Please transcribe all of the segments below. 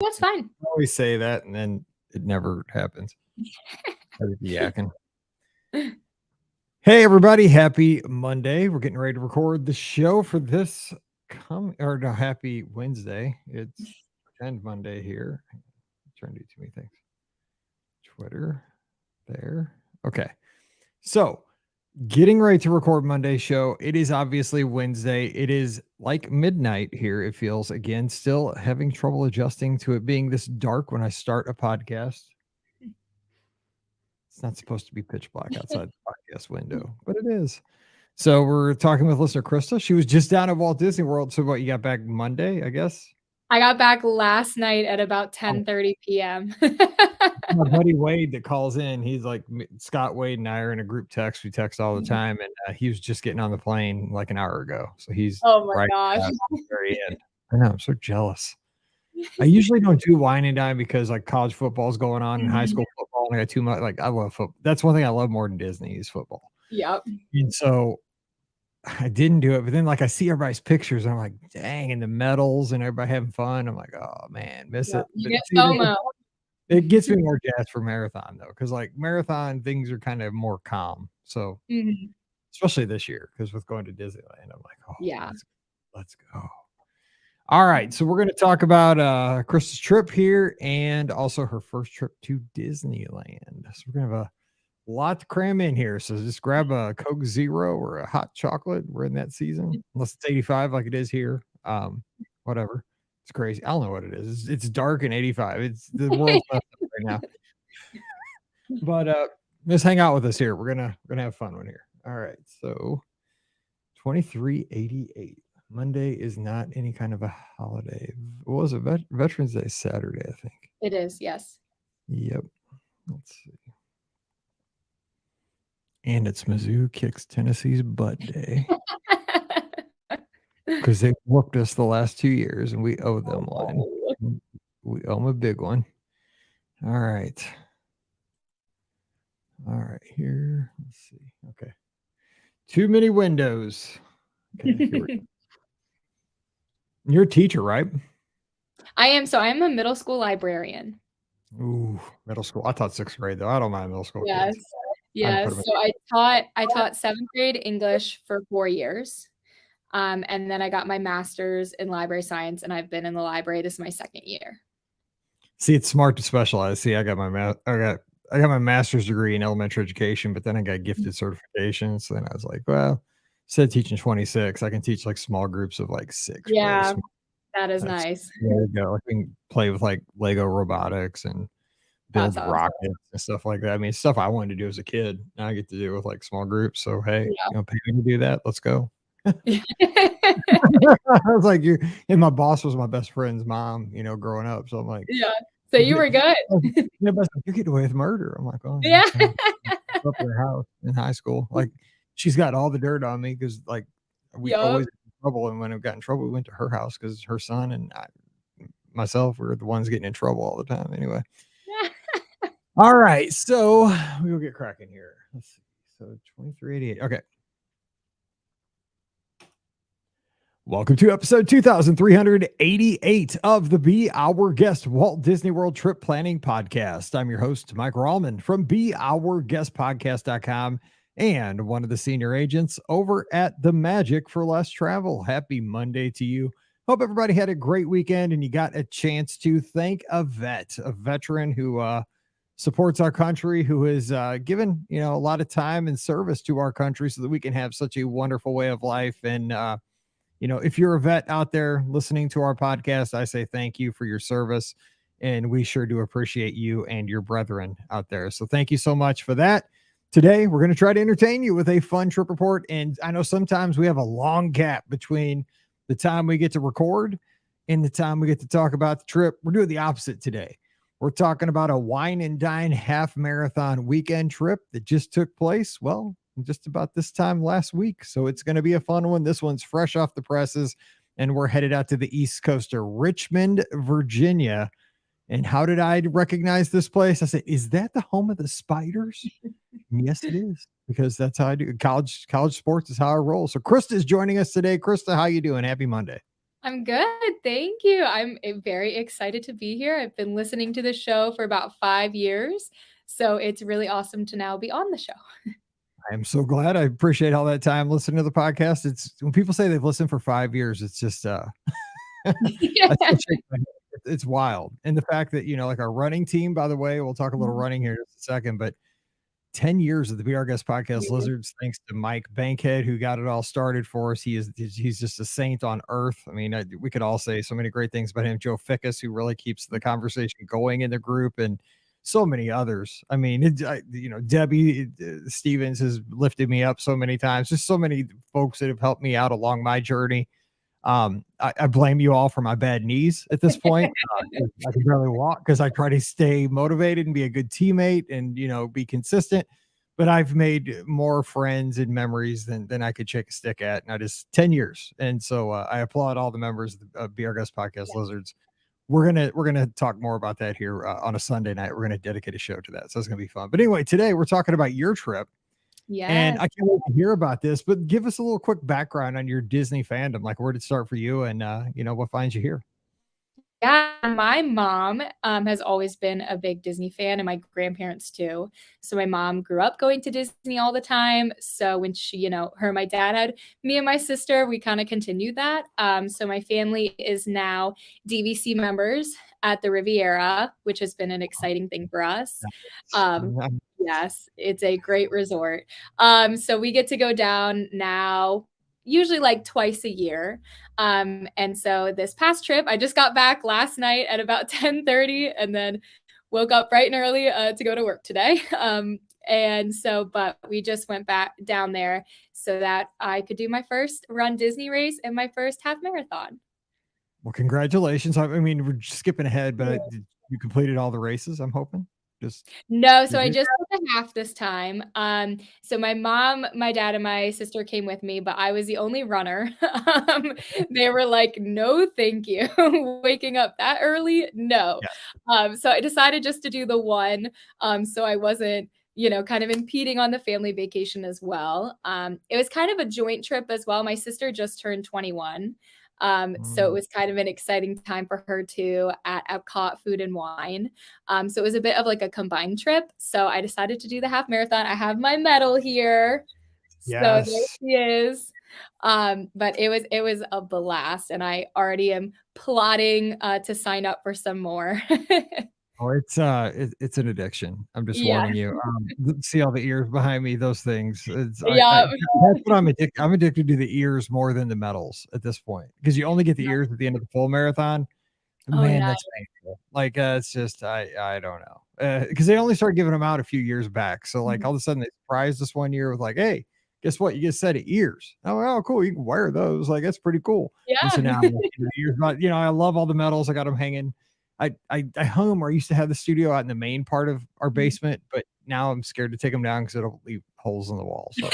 That's fine. I always say that, and then it never happens. I was yakking. Hey, everybody. Happy Monday. We're getting ready to record the show for this happy Wednesday. It's pretend Monday here. I'm trying to do too many things. Twitter. There. Okay. So, getting ready to record Monday's show. It is obviously Wednesday. It is like midnight here. It feels again, still having trouble adjusting to it being this dark when I start a podcast. It's not supposed to be pitch black outside the podcast window, but it is. So we're talking with listener Krista. She was just down at Walt Disney World. So what, you got back Monday, I guess? I got back last night at about 10:30 p.m. My buddy Wade that calls in, he's like, Scott, Wade, and I are in a group text. We text all the time, and he was just getting on the plane like an hour ago. So he's gosh. at the very end. I know, I'm so jealous. I usually don't do wine and dine because like college football is going on and high school football, and I got too much. Like I love football. That's one thing I love more than Disney is football. Yep. And so I didn't do it, but then like I see everybody's pictures and I'm like, dang, and the medals and everybody having fun. I'm like, oh man, miss it. You get FOMO. It gets me more jazzed for marathon though, because like marathon things are kind of more calm. So especially this year, because with going to Disneyland, I'm like, oh yeah, let's go. All right, so we're going to talk about Krista's trip here and also her first trip to Disneyland. So we're going to have a lot to cram in here. So just grab a Coke Zero or a hot chocolate. We're in that season, unless it's 85 like it is here. Whatever. It's crazy. I don't know what it is. It's dark and 85. It's the world's messed up right now. But let's hang out with us here. We're gonna have fun one here. All right. So 2388. Monday is not any kind of a holiday. What was it? Veterans Day Saturday, I think. It is, yes. Yep. Let's see. And it's Mizzou kicks Tennessee's butt day. Because they whooped us the last 2 years, and we owe them one. We owe them a big one. All right. All right, here. Let's see. Okay. Too many windows. Okay, here we go. You're a teacher, right? I am. So I'm a middle school librarian. Ooh, middle school. I taught 6th grade, though. I don't mind middle school kids. Yes. So I taught 7th grade English for 4 years. And then I got my master's in library science, and I've been in the library. This is my 2nd year. See, it's smart to specialize. See, I got my master's degree in elementary education, but then I got gifted certification. So then I was like, well, instead of teaching 26, I can teach like small groups of like 6. Yeah, that is nice. There you go. I can play with like Lego robotics and build rockets and stuff like that. I mean, stuff I wanted to do as a kid. Now I get to do it with like small groups. So hey, pay me to do that. Let's go. I was like, and my boss was my best friend's mom, growing up. So I'm like, yeah. So you were good. You're getting away with murder. I'm like, oh yeah. Up at her house in high school. Like she's got all the dirt on me because like we always got in trouble. And when we got in trouble, we went to her house because her son and myself were the ones getting in trouble all the time. Anyway. All right. So we will get cracking here. Let's see. So 2388. Okay. Welcome to episode 2388 of the Be Our Guest Walt Disney World Trip Planning Podcast. I'm your host, Mike Rallman from BeOurGuestPodcast.com and one of the senior agents over at The Magic for Less Travel. Happy Monday to you. Hope everybody had a great weekend and you got a chance to thank a veteran who supports our country, who has given, a lot of time and service to our country so that we can have such a wonderful way of life. And, if you're a vet out there listening to our podcast, I say thank you for your service, and we sure do appreciate you and your brethren out there. So thank you so much for that. Today, we're going to try to entertain you with a fun trip report. And I know sometimes we have a long gap between the time we get to record and the time we get to talk about the trip. We're doing the opposite today. We're talking about a Wine Dine Half-Marathon Weekend trip that just took place, well, just about this time last week. So it's going to be a fun one. This one's fresh off the presses, and we're headed out to the East Coast of Richmond, Virginia. And how did I recognize this place? I said, is that the home of the Spiders? Yes, it is, because that's how I do. College sports is how I roll. So Krista is joining us today. Krista, how you doing? Happy Monday. I'm good. Thank you. I'm very excited to be here. I've been listening to the show for about 5 years, so it's really awesome to now be on the show. I am so glad. I appreciate all that time listening to the podcast. It's when people say they've listened for 5 years, it's just I still Yeah. shake my head. It's wild. And the fact that, like our running team, by the way, we'll talk a little running here in just a second, but 10 years of the Be Our Guest podcast lizards, thanks to Mike Bankhead, who got it all started for us. He's just a saint on earth. I mean, we could all say so many great things about him. Joe Fickus, who really keeps the conversation going in the group, and so many others. I mean, Debbie Stevens has lifted me up so many times. Just so many folks that have helped me out along my journey. I blame you all for my bad knees at this point. I can barely walk because I try to stay motivated and be a good teammate and, be consistent. But I've made more friends and memories than I could shake a stick at. And I just 10 years. And so I applaud all the members of Be Our Guest Podcast Lizards. We're gonna talk more about that here on a Sunday night. We're gonna dedicate a show to that. So it's gonna be fun. But anyway, today we're talking about your trip. And Yes. I can't wait to hear about this, but give us a little quick background on your Disney fandom. Like, where did it start for you, and what finds you here? Yeah, my mom has always been a big Disney fan, and my grandparents too. So my mom grew up going to Disney all the time. So when she, her and my dad had me and my sister, we kind of continued that. So my family is now DVC members at the Riviera, which has been an exciting thing for us. Yes, it's a great resort. So we get to go down now, usually like twice a year. And so this past trip, I just got back last night at about 10:30 and then woke up bright and early to go to work today. And so, but we just went back down there so that I could do my first Run Disney race and my first half marathon. Well, congratulations. I mean, we're skipping ahead, but you completed all the races, I'm hoping? No, so I just did the half this time. So my mom, my dad, and my sister came with me, but I was the only runner. They were like, "No, thank you. Waking up that early? No." So I decided just to do the one, so I wasn't, kind of impeding on the family vacation as well. It was kind of a joint trip as well. My sister just turned 21. So it was kind of an exciting time for her too at Epcot Food and Wine. So it was a bit of like a combined trip. So I decided to do the half marathon. I have my medal here. So there she is. But it was a blast, and I already am plotting to sign up for some more. Oh, it's it's an addiction. I'm just warning you. See all the ears behind me, those things. That's what I'm addicted. I'm addicted to the ears more than the medals at this point, because you only get the ears at the end of the full marathon. Man, that's painful. Like, it's just I don't know. Because they only started giving them out a few years back. So like all of a sudden they surprised us one year with like, hey, guess what? You get a set of ears. Oh, cool. You can wear those. Like, that's pretty cool. And so now I'm looking at the ears, but I love all the medals. I got them hanging. I hung them where I used to have the studio out in the main part of our basement, but now I'm scared to take them down because it'll leave holes in the wall. So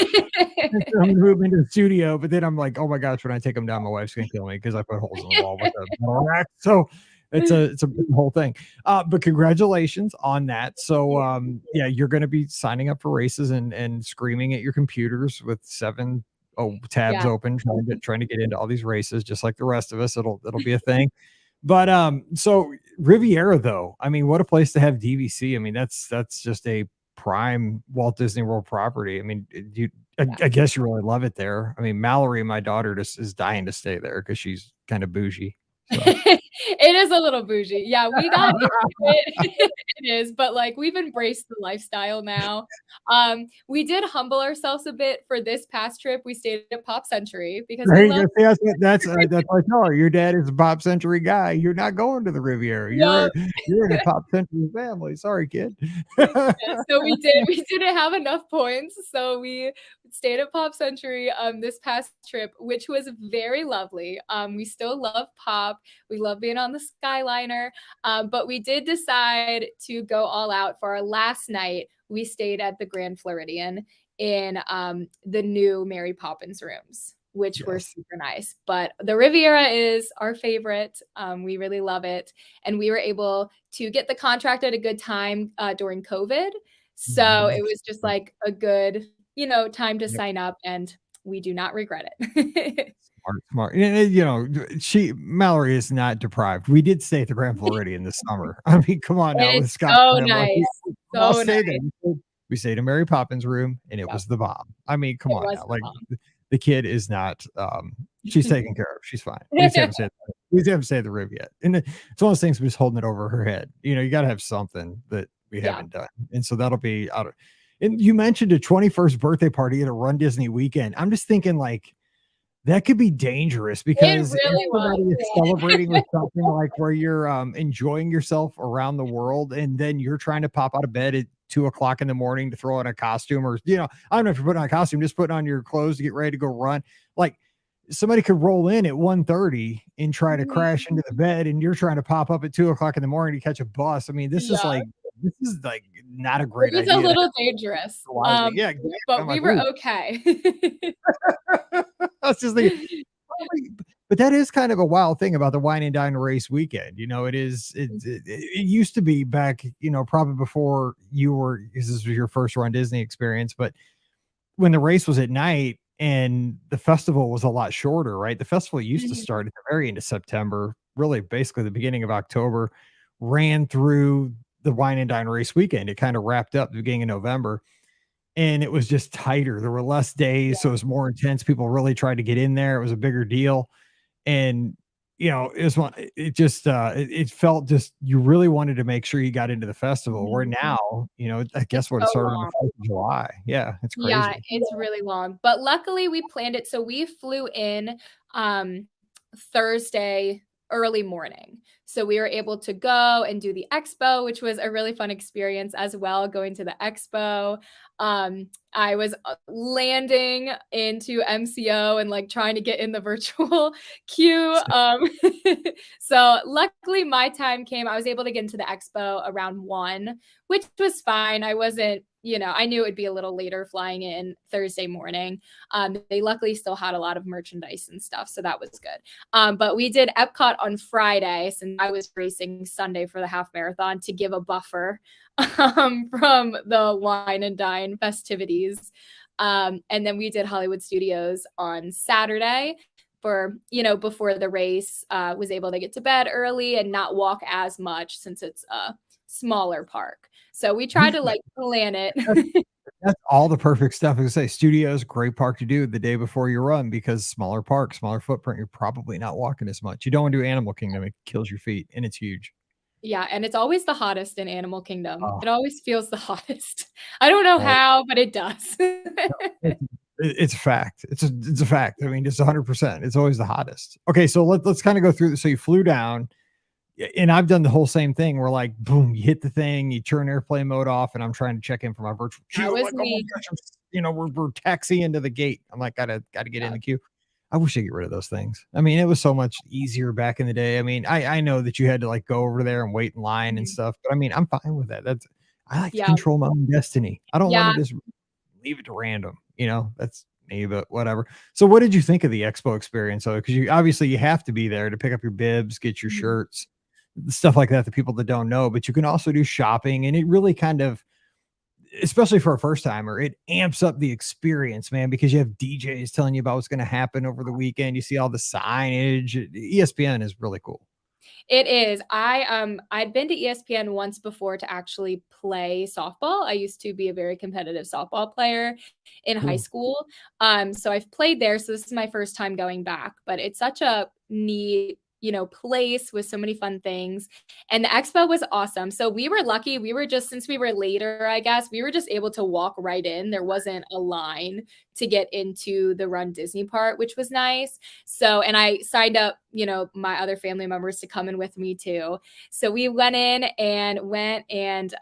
I'm gonna move into the studio, but then I'm like, oh my gosh, when I take them down, my wife's gonna kill me because I put holes in the wall with the metal rack. So it's a whole thing. But congratulations on that. So you're gonna be signing up for races and screaming at your computers with 7 tabs open, trying to get into all these races, just like the rest of us. It'll be a thing. But so Riviera, though, I mean, what a place to have DVC. I mean, that's just a prime Walt Disney World property. I mean, I guess you really love it there. I mean, Mallory, my daughter, just is dying to stay there because she's kind of bougie. So. It is a little bougie. Yeah, we got it. It is, but like we've embraced the lifestyle now. We did humble ourselves a bit for this past trip. We stayed at Pop Century because that's what I tell her. Your dad is a Pop Century guy. You're not going to the Riviera. You're in a Pop Century family. Sorry, kid. So we didn't have enough points, so we stayed at Pop Century this past trip, which was very lovely. We still love Pop. We love being on the Skyliner, but we did decide to go all out for our last night. We stayed at the Grand Floridian in the new Mary Poppins rooms, which were super nice. But the Riviera is our favorite. We really love it. And we were able to get the contract at a good time during COVID. So it was just like a good, time to sign up, and we do not regret it. Smart. Mallory is not deprived. We did stay at the Grand Floridian this summer. I mean, come on now with It's Scott so and Emma. nice. We all So nice. stayed there. We stayed in Mary Poppins' room, and it Yep, was the bomb. I mean, come it on was now. the Like bomb. the kid is not. She's taken care of. She's fine. We just haven't stayed at the rib yet, and it's one of those things. We're just holding it over her head. You got to have something that we Yeah, haven't done, and so that'll be out of. And you mentioned a 21st birthday party at a Run Disney weekend. I'm just thinking like that could be dangerous it because really everybody is was. celebrating with something like where you're enjoying yourself around the world, and then you're trying to pop out of bed at 2 o'clock in the morning to throw on a costume, or I don't know if you're putting on a costume, just putting on your clothes to get ready to go run. Like somebody could roll in at 1:30 and try to crash into the bed, and you're trying to pop up at 2 o'clock in the morning to catch a bus. I mean, Yeah, this is like not a it great was a idea to little dangerous, have. Yeah, exactly. but I'm we like, were ooh. okay. I was just thinking, but that is kind of a wild thing about the Wine and Dine race weekend. It used to be back, probably before this was your first Run Disney experience, but when the race was at night and the festival was a lot shorter, right? The festival used to Mhm. start at the very end of September, really basically the beginning of October, ran through the Wine and Dine race weekend. It kind of wrapped up the beginning of November, and it was just tighter. There were less days, so it was more intense. People really tried to get in there. It was a bigger deal. And it was one, it just it felt just you really wanted to make sure you got into the festival. Where Mhm. now, I guess It's what it so started on the long. 4th of July. Yeah, it's Yeah, crazy. it's really long, but luckily we planned it so we flew in, um, Thursday early morning. So we were able to go and do the expo, which was a really fun experience as well, going to the expo. I was, landing into MCO and, like, trying to get in the virtual queue, so luckily my time came. I was able to get into the expo around 1, which was fine. I wasn't, I knew it would be a little later flying in Thursday morning. They luckily still had a lot of merchandise and stuff, so that was good. But we did Epcot on Friday, since I was racing Sunday for the half marathon to give a buffer from the Wine and Dine festivities. And then we did Hollywood Studios on Saturday for, before the race, was able to get to bed early and not walk as much since it's a smaller park. So we tried to like plan it. That's, that's all the perfect stuff. I say studios, great park to do the day before you run because smaller park, smaller footprint. You're probably not walking as much. You don't want to do Animal Kingdom; it kills your feet, and it's huge. Yeah, and it's always the hottest in Animal Kingdom. Oh, It always feels the hottest. I don't know oh, how, but it does. it's a fact. It's a fact. I mean, it's 100%. It's always the hottest. Okay, so let's kind of go through this. So you flew down, and I've done the whole same thing. Where like, boom, you hit the thing, you turn airplane mode off, and I'm trying to check in for my virtual queue. That I'm was like, oh my me. gosh, we're taxiing into the gate. I'm like, gotta get in Yeah. the queue. I wish I get rid of those things. I mean, it was so much easier back in the day. I mean, I know that you had to like go over there and wait in line and Mhm. stuff, but I mean, I'm fine with that. I like to Yeah. control my own destiny. I don't want Yeah. to just leave it to random. That's me, but whatever. So, what did you think of the expo experience? So, because you have to be there to pick up your bibs, get your Mhm. shirts, stuff like that. The people that don't know, but you can also do shopping, and it really kind of especially for a first timer, it amps up the experience, man, because you have DJs telling you about what's going to happen over the weekend. You see all the signage. ESPN is really cool. It is. I'd been to ESPN once before to actually play softball. I used to be a very competitive softball player in high Cool. school. So I've played there. So this is my first time going back, but it's such a neat, place with so many fun things. And the expo was awesome. So we were lucky. We were just, since we were later, I guess, we were just able to walk right in. There wasn't a line to get into the Run Disney part, which was nice. So, and I signed up, my other family members to come in with me too. So we went and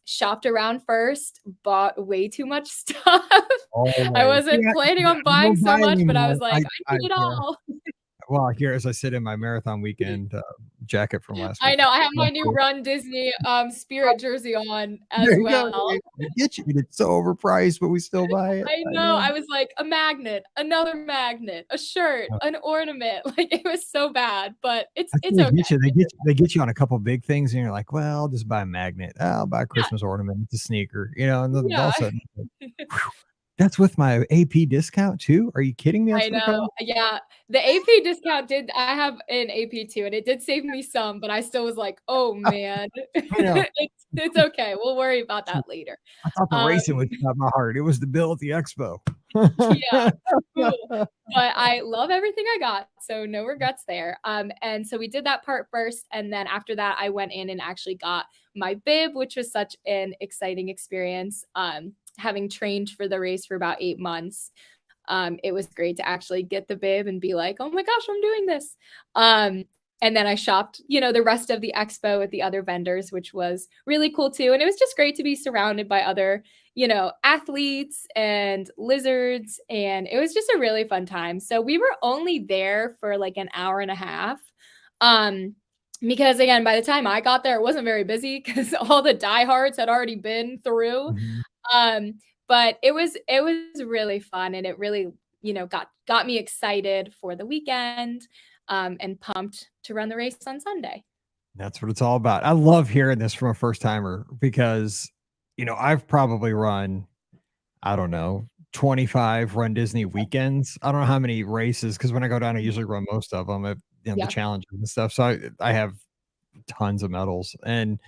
shopped around first, bought way too much stuff. I Always. wasn't planning Yeah, on I buying don't so buy much, but I anymore. was like, I need it Yeah. all. Well, here as I sit in my marathon weekend jacket from last I weekend. know. I have my new Run Disney Spirit jersey on as There you go. well. They get you. It's so overpriced, but we still buy it. I I know. know. I was like, a magnet, another magnet, a shirt, an ornament. Like it was so bad, but it's That's it's what they okay. get you. They get you on a couple big things, and you're like, "Well, I'll just buy a magnet. I'll buy a Yeah, Christmas ornament. It's a sneaker," and then all yeah. of a sudden, whew. That's with my AP discount too? Are you kidding me? That's I what it know. costs? Yeah. The AP discount did I have an AP too, and it did save me some, but I still was like, "Oh, man." I know. It's okay. We'll worry about that later. I thought the Um, racing would stop my heart. It was the bill at the expo. yeah. Ooh. But I love everything I got, so no regrets there. And so we did that part first, and then after that, I went in and actually got my bib, which was such an exciting experience. Having trained for the race for about 8 months, it was great to actually get the bib and be like, oh my gosh, I'm doing this. And then I shopped, the rest of the expo with the other vendors, which was really cool too. And it was just great to be surrounded by other, athletes and lizards. And it was just a really fun time. So we were only there for like an hour and a half. Um, because again, by the time I got there, it wasn't very busy because all the diehards had already been through. Mhm. Um, but it was really fun, and it really, got me excited for the weekend, and pumped to run the race on Sunday. That's what it's all about. I love hearing this from a first timer because, I've probably run, I don't know, 25 Run Disney weekends. I don't know how many races because when I go down, I usually run most of them at, the Yeah. challenges and stuff. So I have tons of medals and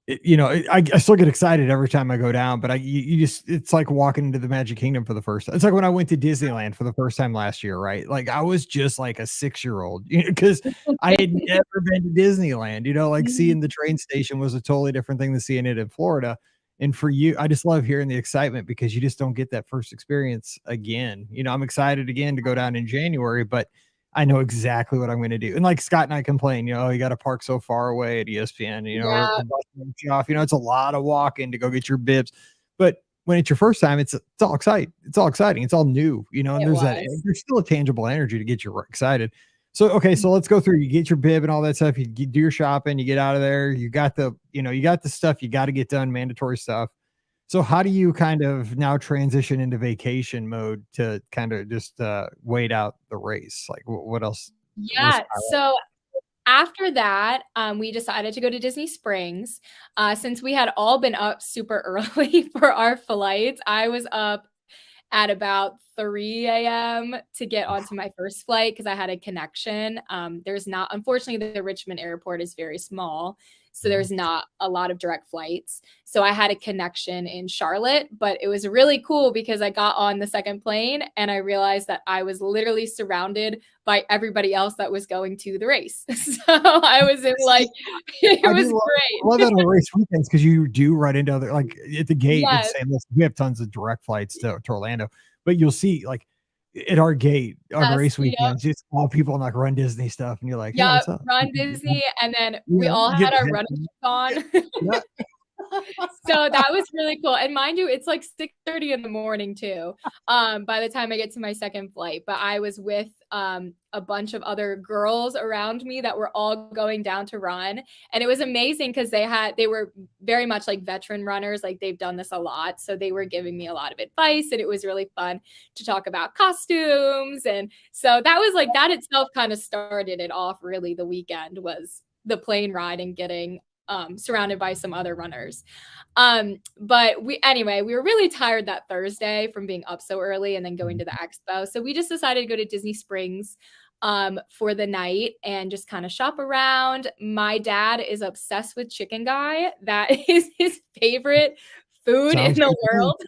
I still get excited every time I go down, but you just it's like walking into the Magic Kingdom for the first time. It's like when I went to Disneyland for the first time last year, right? Like I was just like a 6-year-old, because I had never been to Disneyland, like Mhm. seeing the train station was a totally different thing than seeing it in Florida. And for you, I just love hearing the excitement because you just don't get that first experience again. I'm excited again to go down in January, but I know exactly what I'm gonna do. And like Scott and I complain, "Oh, you gotta park so far away at ESPN, or Yeah, the bus won't get off." It's a lot of walking to go get your bibs. But when it's your first time, it's all exciting. It's all exciting. It's all new, and it was. there's still a tangible energy to get you excited. So, okay, so let's go through. You get your bib and all that stuff. You do your shopping. You get out of there. You got the stuff you got to get done, mandatory stuff. So how do you kind of now transition into vacation mode to kind of just wait out the race? Like what else? What's Yeah, so after that, we decided to go to Disney Springs. Since we had all been up super early for our flights, I was up at about 3 a.m. to get onto my first flight because I had a connection. There's not, unfortunately, the Richmond airport is very small, so Mhm. there's not a lot of direct flights. So I had a connection in Charlotte, but it was really cool because I got on the second plane and I realized that I was literally surrounded by everybody else that was going to the race. So I was in See, like, it I was do love great. that on race weekends because you do run into other like at the gate. It's Yes. saying, listen, we have tons of direct flights to Orlando, but you'll see like at our gate on Yes. race Yep. weekends, it's all people in like Run Disney stuff, and you're like, hey, Yeah, what's up? Run Disney, and then we all Get had the our running headphones. shoes Yeah. on. So that was really cool, and mind you, it's like 6:30 in the morning too, by the time I get to my second flight, but I was with, a bunch of other girls around me that were all going down to run, and it was amazing because they were very much like veteran runners, like they've done this a lot, so they were giving me a lot of advice, and it was really fun to talk about costumes, and so that was like that itself kinda started it off really the weekend was the plane ride and getting, surrounded by some other runners. But we were really tired that Thursday from being up so early and then going to the expo. So we just decided to go to Disney Springs for the night and just kind of shop around. My dad is obsessed with chicken guy. That is his favorite food in Sounds the good to me. world.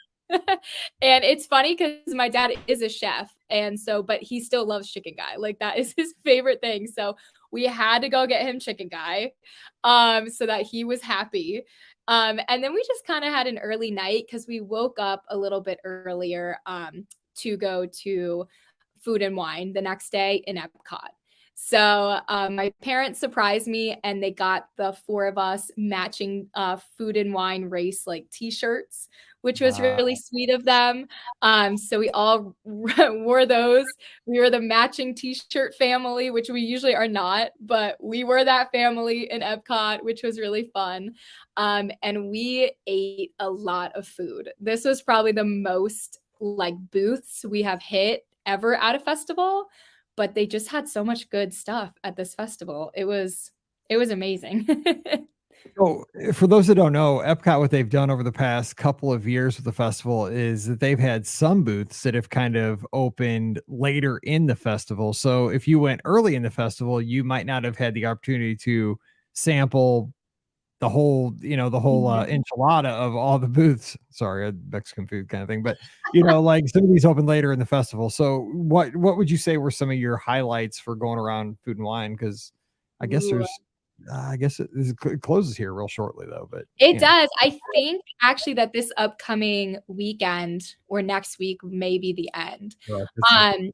And it's funny because my dad is a chef. And so, but he still loves chicken guy. Like that is his favorite thing. So we had to go get him chicken guy so that he was happy. And then we just kind of had an early night because we woke up a little bit earlier to go to Food and Wine the next day in Epcot. So my parents surprised me and they got the four of us matching Food and Wine race like t-shirts, which was really Wow. sweet of them. So we all wore those. We were the matching t-shirt family, which we usually are not, but we were that family in Epcot, which was really fun. And we ate a lot of food. This was probably the most like booths we have hit ever at a festival, but they just had so much good stuff at this festival. It was amazing. So, for those that don't know, Epcot, what they've done over the past couple of years with the festival is that they've had some booths that have kind of opened later in the festival. So, if you went early in the festival, you might not have had the opportunity to sample the whole Mhm. enchilada of all the booths. Sorry, Mexican food kind of thing, but like some of these open later in the festival. So, what would you say were some of your highlights for going around Food and Wine? Because I guess Ooh. there's I guess it closes here real shortly though, but, It you know. does. I think actually that this upcoming weekend or next week may be the end. Well, this is Um,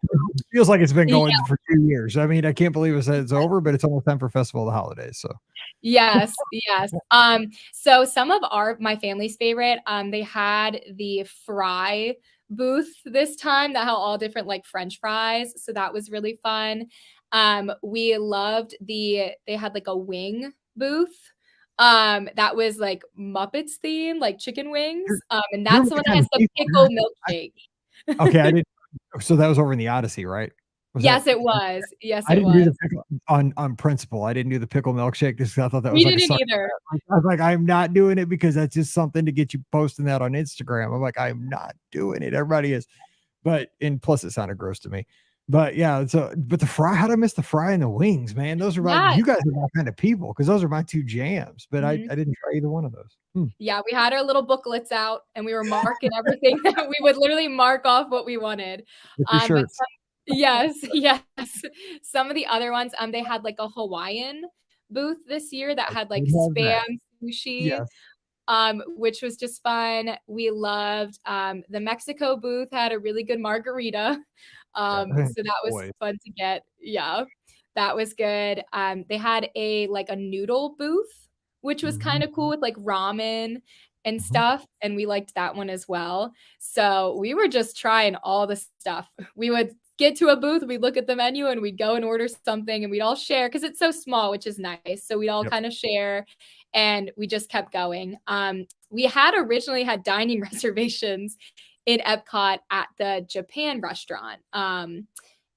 feels like it's been yeah, going for 2 years. I mean, I can't believe it's over, but it's almost time for Festival of the Holidays, so. yes, yes. So some of my family's favorite, they had the fry booth this time that had all different like French fries. So that was really fun. We loved they had like a wing booth. That was like Muppets themed, like chicken You're wings. And you're that's the my one that kind has of the people, pickle man. milkshake. Okay, I didn't so that was over in the Odyssey, right? Was that Yes, it was. Yes, I it didn't do was. the pickle on principle. I didn't do the pickle milkshake just 'cause I thought that We was like a didn't sucker either. bet. Like, I was like, "I'm not doing it because that's just something to get you posting that on Instagram." I'm like, "I'm not doing it." Everybody is. And plus it sounded gross to me. But yeah, but the fry, how'd I miss the fry and the wings, man? Those are Yeah. you guys are my kind of people because those are my 2 jams, but I Mhm. I didn't try either one of those. Hmm. Yeah, we had our little booklets out and we were marking everything that we would literally mark off what we wanted. With your But shirts. some yes, yes. Some of the other ones, they had like a Hawaiian booth this year that I had like did have Spam that. sushi, Yes. which was just fun. We loved the Mexico booth had a really good margarita. Yeah. So that was Always. fun to get. Yeah. That was good. They had a noodle booth, which was kind Mhm, of cool with like ramen and mhm. stuff. And we liked that one as well. So we were just trying all the stuff. We would get to a booth, we'd look at the menu and we'd go and order something and we'd all share because it's so small, which is nice. So we'd all Yep. kind of share and we just kept going. We had originally had dining reservations in Epcot at the Japan restaurant.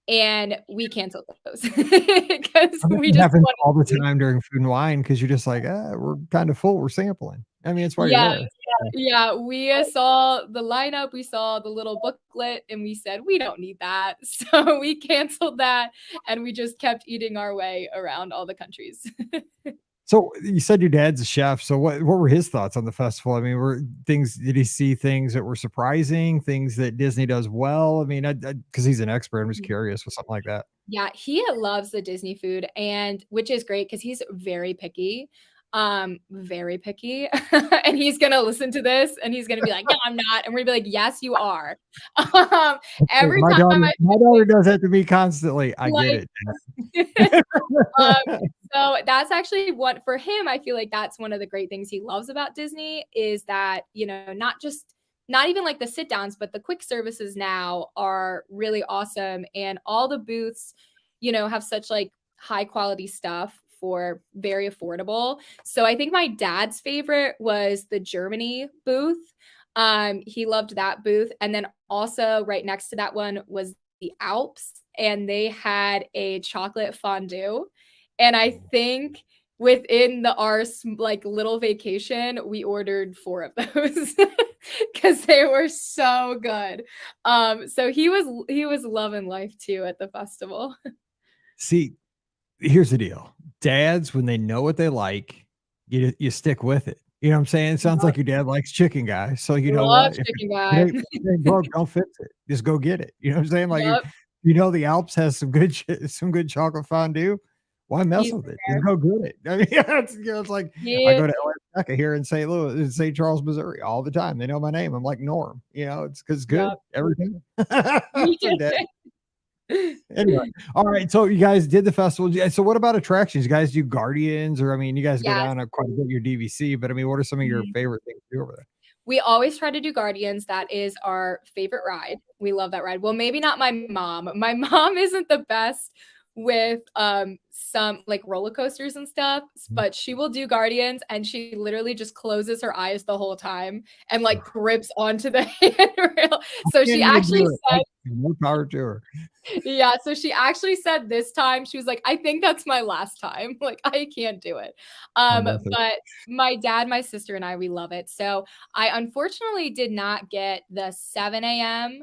And we canceled those because I bet we that just happens wanted all the food. time during Food and Wine because 'cause you're just like, "Ah, we're kinda full, we're sampling." I mean, it's why you're Yeah, there. Yeah. yeah. We saw the lineup, we saw the little booklet, and we said, we don't need that. So we canceled that and we just kept eating our way around all the countries. So, you said your dad's a chef, so what were his thoughts on the festival? I mean, did he see things that were surprising, things that Disney does well? I mean, because he's an expert, I'm just curious with something like that. Yeah, he loves the Disney food and which is great because he's very picky, and he's gonna listen to this and he's gonna be like, "No, I'm not," and we're gonna be like, "Yes, you are." Um, Hey, every time I my daughter does that to me constantly. I get like it. Um, so that's actually what for him, I feel like that's one of the great things he loves about Disney is that, not even like the sit downs, but the quick services now are really awesome. And all the booths, have such like high quality stuff for very affordable. So I think my dad's favorite was the Germany booth. He loved that booth. And then also right next to that one was the Alps and they had a chocolate fondue. And I think within like little vacation, we ordered 4 of those because they were so good. So he was loving life too at the festival. See, here's the deal. Dads, when they know what they like, you stick with it. You know what I'm saying? It sounds like your dad likes chicken, guy. So you know Love what? chicken It guy. ain't broke, don't fix it. Just go get it. You know what I'm saying? Like, Yep, the Alps has some good chocolate fondue. Why mess he's with it? Just there. go get it. I mean, it's like I He go to LA here in St. Louis, in St. Charles, Missouri, all the time. They know my name. I'm like Norm. It's because it's good Yep. every time. So, Dad, anyway, all right. So you guys did the festival. Yeah, so what about attractions? You guys do Guardians, or I mean, you guys go Yes. down quite a bit your DVC, but I mean, what are some of your Mhm. favorite things to do over there? We always try to do Guardians. That is our favorite ride. We love that ride. Well, maybe not my mom. My mom isn't the best with some like roller coasters and stuff, but she will do Guardians and she literally just closes her eyes the whole time and like grips onto the handrail. So she Can't even actually do it. said, More power to her. yeah, so she actually said this time, she was like, I think that's my last time. Like, I can't do it. But my dad, my sister, and I, we love it. So I unfortunately did not get the 7 a.m.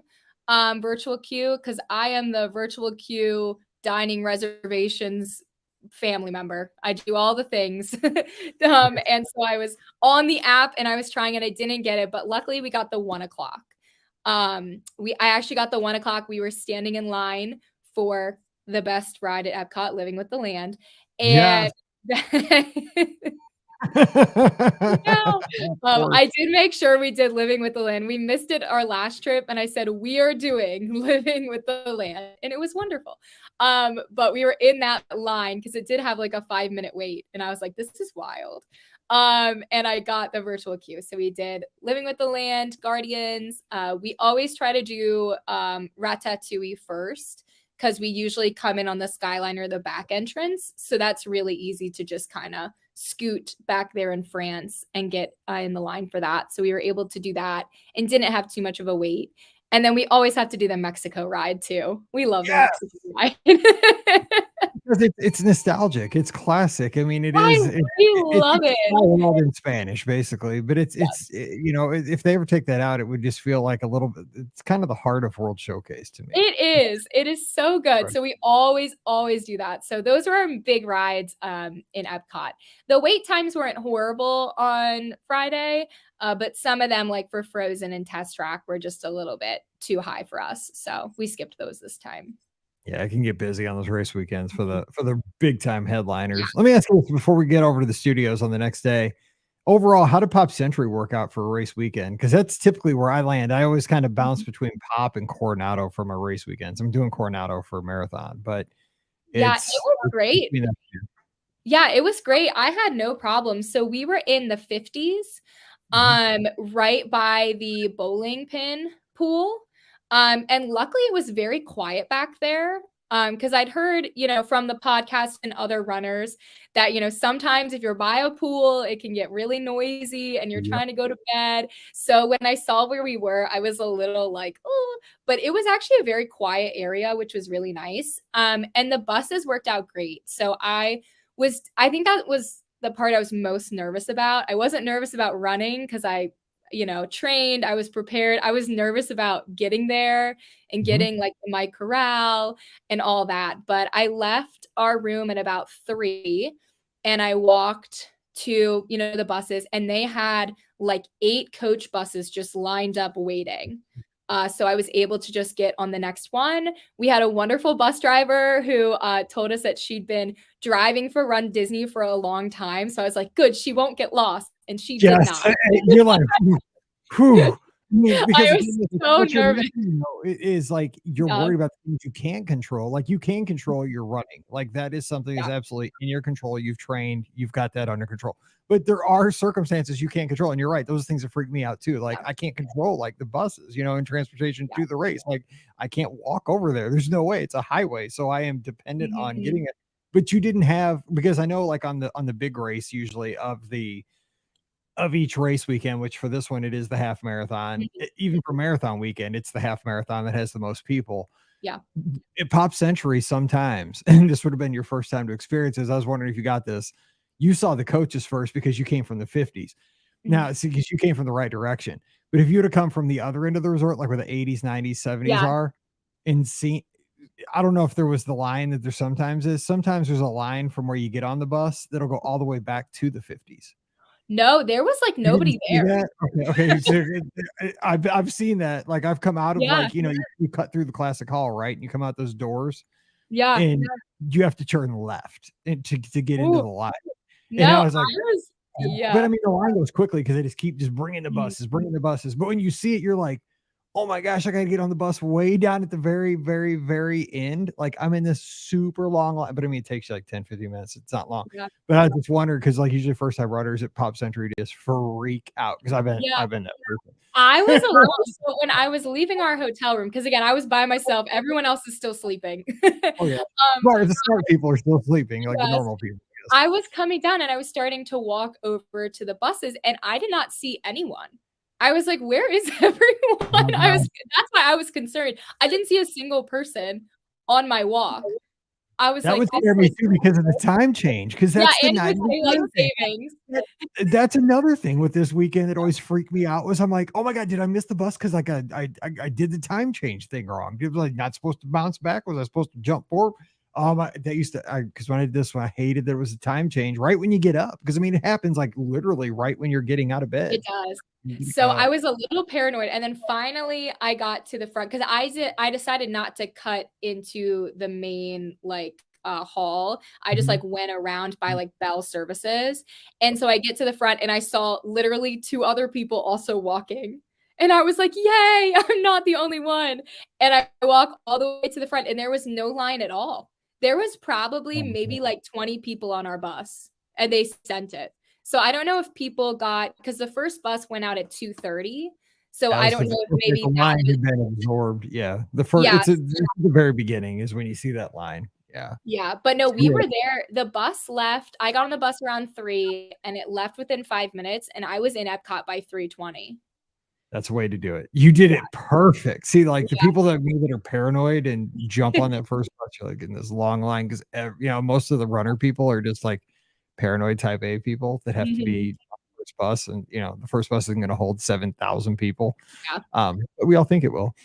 Virtual queue because I am the virtual queue dining reservations family member. I do all the things. And so I was on the app and I was trying and I didn't get it, but luckily we got the 1 o'clock. I actually got the 1 o'clock. We were standing in line for the best ride at Epcot, Living with the Land. And Yes. no, I did make sure we did Living with the Land. We missed it our last trip, and I said, we are doing Living with the Land. And it was wonderful. But we were in that line because it did have like a 5-minute wait. And I was like, this is wild. And I got the virtual queue. So we did Living with the Land, Guardians. We always try to do Ratatouille first because we usually come in on the Skyline or the back entrance. So that's really easy to just kind of scoot back there in France and get in the line for that. So we were able to do that and didn't have too much of a wait. And then we always have to do the Mexico ride too. We love the Mexico ride. Because it's nostalgic. It's classic. I mean, We love it. All in Spanish, basically. But if they ever take that out, it would just feel like a little bit. It's kind of the heart of World Showcase to me. It is. It is so good. So we always do that. So those are our big rides in Epcot. The wait times weren't horrible on Friday, but some of them, like for Frozen and Test Track, were just a little bit too high for us. So we skipped those this time. Yeah, I can get busy on those race weekends for the big time headliners. Yeah. Let me ask you this before we get over to the studios on the next day. Overall, how did Pop Century work out for a race weekend? Because that's typically where I land. I always kind of bounce between Pop and Coronado for my race weekends. I'm doing Coronado for a marathon, but it was great. Yeah, it was great. I had no problem. So we were in the 50s, right by the bowling pin pool. And luckily it was very quiet back there. Because I'd heard, from the podcast and other runners that, sometimes if you're by a pool, it can get really noisy and you're trying to go to bed. So when I saw where we were, I was a little like, oh, but it was actually a very quiet area, which was really nice. And the buses worked out great. So I think that was the part I was most nervous about. I wasn't nervous about running because I trained, I was prepared. I was nervous about getting there and getting like the Mike Corral and all that. But I left our room at about 3 and I walked to, the buses, and they had like 8 coach buses just lined up waiting. So I was able to just get on the next one. We had a wonderful bus driver who told us that she'd been driving for Run Disney for a long time. So I was like, good, she won't get lost. And she did not. You're like, whew. I was so nervous. It is like you're worried about things you can't control. Like you can control your running. Like that is something that's absolutely in your control. You've trained, you've got that under control. But there are circumstances you can't control. And you're right. Those things that freak me out too. Like I can't control like the buses, and transportation to the race. Like I can't walk over there. There's no way. It's a highway. So I am dependent on getting it. But you didn't have, because I know like on the big race usually of each race weekend, which for this one, it is the half marathon. Even for marathon weekend, it's the half marathon that has the most people. Yeah. It Pop Century sometimes, and this would have been your first time to experience this. I was wondering if you got this. You saw the coaches first because you came from the 50s. Now, it's because you came from the right direction. But if you would have come from the other end of the resort, like where the 80s, 90s, 70s are, and seen, I don't know if there was the line that there sometimes is. Sometimes there's a line from where you get on the bus that'll go all the way back to the 50s. No, there was like nobody there. Okay. So I've seen that. Like I've come out of like, you cut through the classic hall, right? And you come out those doors. Yeah. And you have to turn left to get into the line. And I was like, but I mean, the line goes quickly because they just keep bringing the buses. But when you see it, you're like, oh my gosh, I got to get on the bus way down at the very, very, very end. Like I'm in this super long line, but I mean, it takes you like 10, 15 minutes. It's not long, but I just wondered because like usually first time runners at Pop Century just freak out because I've been that person. I was alone. So when I was leaving our hotel room, because again, I was by myself, everyone else is still sleeping. Oh yeah, um, the smart people are still sleeping, like the yes, normal people. Yes. I was coming down and I was starting to walk over to the buses, and I did not see anyone. I was like, "Where is everyone?" Oh my God. That's why I was concerned. I didn't see a single person on my walk. I was That like, would "This scare me is too because of the time change. Because yeah," that's the and it night was of the daylight birthday. savings. That's another thing with this weekend that always freaked me out was I'm like, oh my God, did I miss the bus? Because like I did the time change thing wrong. It was like not supposed to bounce back. Was I supposed to jump forward? That used to because when I did this one, I hated there was a time change right when you get up. Because I mean, it happens like literally right when you're getting out of It bed. does. Getting So I up. was a little paranoid, and then finally I got to the front because I decided not to cut into the main like hall. I just Mhm. like went around by like bell services, and so I get to the front and I saw literally two other people also walking, and I was like, "Yay! I'm not the only one." And I walk all the way to the front, and there was no line at all. There was probably maybe like 20 people on our bus, and they sent it. So I don't know if people got because the first bus went out at 2:30. So I As don't the, know if okay, the maybe that line was had been absorbed. Yeah. The first yeah, it's the very beginning is when you see that line. Yeah. yeah. But no, we Yeah. were there. The bus left. I got on the bus around 3 and it left within 5 minutes, and I was in Epcot by 3:20. That's a way to do it. You did Yeah, it perfect. See, like the yeah. people that me that are paranoid and jump on that first bus, you're like in this long line because most of the runner people are just like paranoid type A people that have to Mhm. be on the first bus, and the first bus isn't going to hold 7,000 people. Yeah. But we all think it will.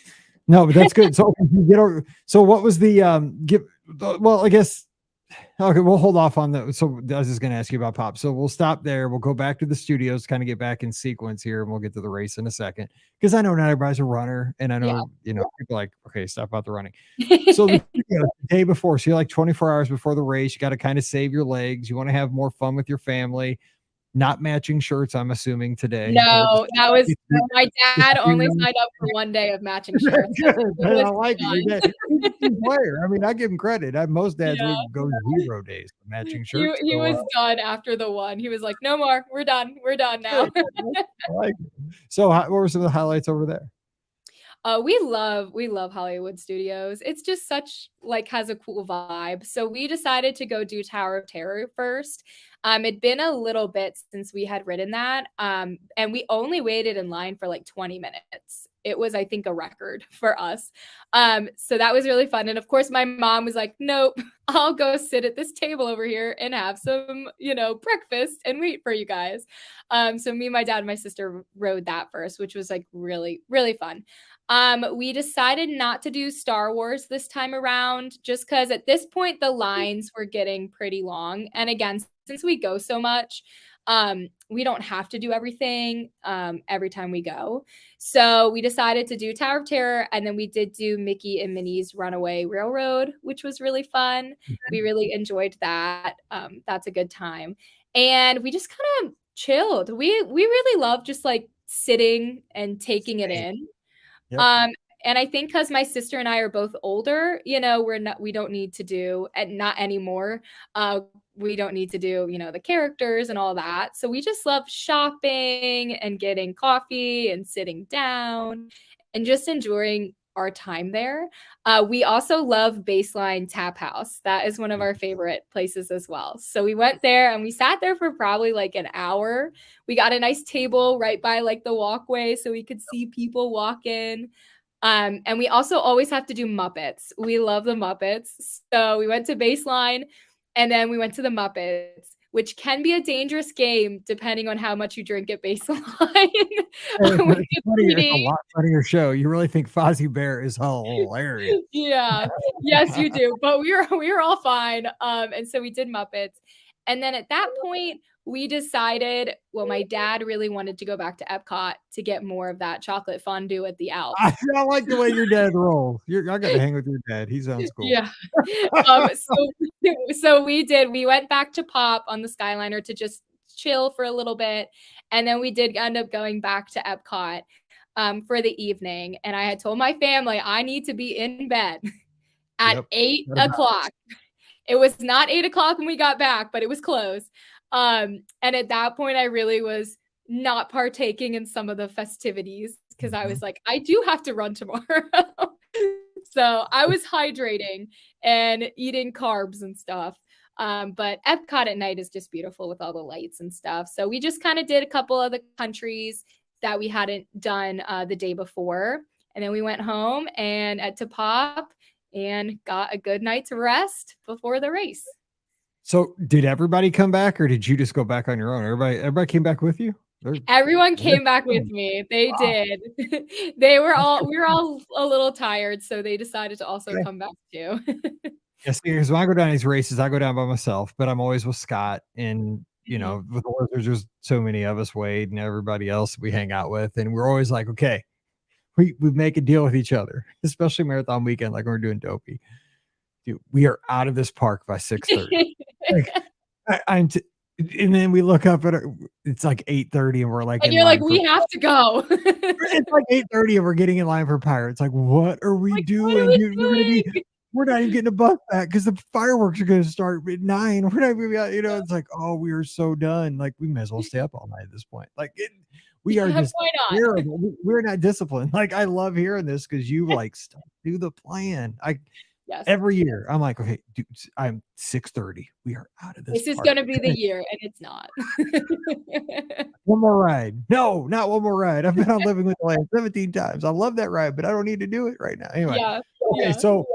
No, but that's good. So okay, you get over. So what was the give? Well, I guess okay, we'll hold off on the. So I was just going to ask you about Pop. So we'll stop there. We'll go back to the studios, kind of get back in sequence here, and we'll get to the race in a second. Because I know not everybody's a runner, and I Yeah. know people are like, okay, stop about the running. So the day before, so you're like 24 hours before the race, you got to kind of save your legs. You want to have more fun with your family. Not matching shirts, I'm assuming today, or just No, that was my dad only signed up for 1 day of matching shirts. good. It I was like it. Your dad, done. he's a team player. I mean, I give him credit. Most dads Yeah. would go 0 days for matching He shirts. he So was done after the one. He was like, "No more. We're done. We're done now." good. I like it. So, what were some of the highlights over there? We love Hollywood Studios. It's just such like has a cool vibe. So we decided to go do Tower of Terror first. It'd been a little bit since we had ridden that. And we only waited in line for like 20 minutes. It was, I think, a record for us. So that was really fun. And of course, my mom was like, "Nope, I'll go sit at this table over here and have some, breakfast and wait for you guys." So me, my dad, and my sister rode that first, which was like really, really fun. We decided not to do Star Wars this time around just because at this point the lines were getting pretty long. And again, since we go so much, we don't have to do everything every time we go. So we decided to do Tower of Terror, and then we did do Mickey and Minnie's Runaway Railroad, which was really fun. We really enjoyed that. That's a good time. And we just kind of chilled. We really love just like sitting and taking it Same. in. Yep. Um, and I think because my sister and I are both older, we don't need to do, and not anymore. Uh, we don't need to do, the characters and all that. So we just love shopping and getting coffee and sitting down and just enjoying our time there. We also love Baseline Tap House. That is one of our favorite places as well. So we went there and we sat there for probably like an hour. We got a nice table right by like the walkway so we could see people walk in. And we also always have to do Muppets. We love the Muppets. So we went to Baseline and then we went to the Muppets, which can be a dangerous game depending on how much you drink at Baseline. With the It's a 3D. lot funnier show. You really think Fozzie Bear is hilarious? Yeah. Yes, you do. But we were all fine. And so we did Muppets. And then at that point, we decided, well, my dad really wanted to go back to Epcot to get more of that chocolate fondue at the I, Alps. I like the way your dad rolls. I got to hang with your dad. He sounds cool. Yeah. So we went back to Pop on the Skyliner to just chill for a little bit. And then we did end up going back to Epcot for the evening. And I had told my family I need to be in bed at Yep. 8 o'clock. It was not 8 o'clock when we got back, but it was close. And at that point, I really was not partaking in some of the festivities. because I was like, I do have to run tomorrow. So I was hydrating and eating carbs and stuff. But Epcot at night is just beautiful with all the lights and stuff. So we just kind of did a couple of the countries that we hadn't done the day before. And then we went home and to Pop and got a good night's rest before the race. So did everybody come back or did you just go back on your own? Everybody came back with you? Everyone came back with me. They did. We were all a little tired, so they decided to also come back too. Yes, because when I go down these races, I go down by myself, but I'm always with Scott. And, with the Lizards, there's so many of us, Wade and everybody else we hang out with. And we're always like, okay, we make a deal with each other, especially marathon weekend, like when we're doing Dopey. Dude, we are out of this park by 6:30. And then we look up at it's like 8:30 and we're like, and you're like, we have to go. It's like 8:30 and we're getting in line for Pirates. Like, what are we doing? What are we doing? We're not even getting a bus back because the fireworks are going to start at 9. We're not going to be, it's like, oh, we are so done. Like, we may as well stay up all night at this point. Like, we are just terrible. We're not disciplined. Like, I love hearing this because you like stuck to the plan. Yes. Every year, I'm like, okay, dude, I'm 6:30. We are out of this. This is going to be the year, and it's not. One more ride. No, not one more ride. I've been on Living with the Land 17 times. I love that ride, but I don't need to do it right now. Anyway. Yeah. Okay, so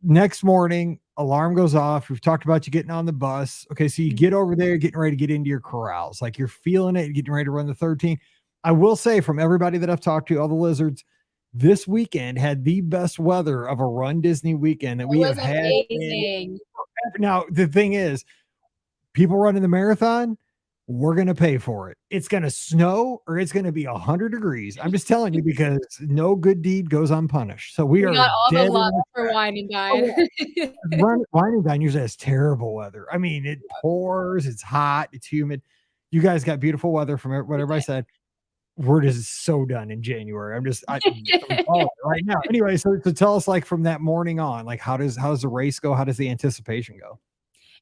next morning, alarm goes off. We've talked about you getting on the bus. Okay, so you get over there, getting ready to get into your corrals. Like you're feeling it, getting ready to run the 13. I will say from everybody that I've talked to, all the Lizards, this weekend had the best weather of a Run Disney weekend that we have had. Amazing. Now, the thing is, people running the marathon, we're going to pay for it. It's going to snow or it's going to be 100 degrees. I'm just telling you because no good deed goes unpunished. So we are got all dead the love for Wine Dine. Wine Dine usually has terrible weather. I mean, it pours, it's hot, it's humid. You guys got beautiful weather from what everybody said. We're just so done in January. I'm right now. Anyway, so tell us, like, from that morning on, like, how does the race go? How does the anticipation go?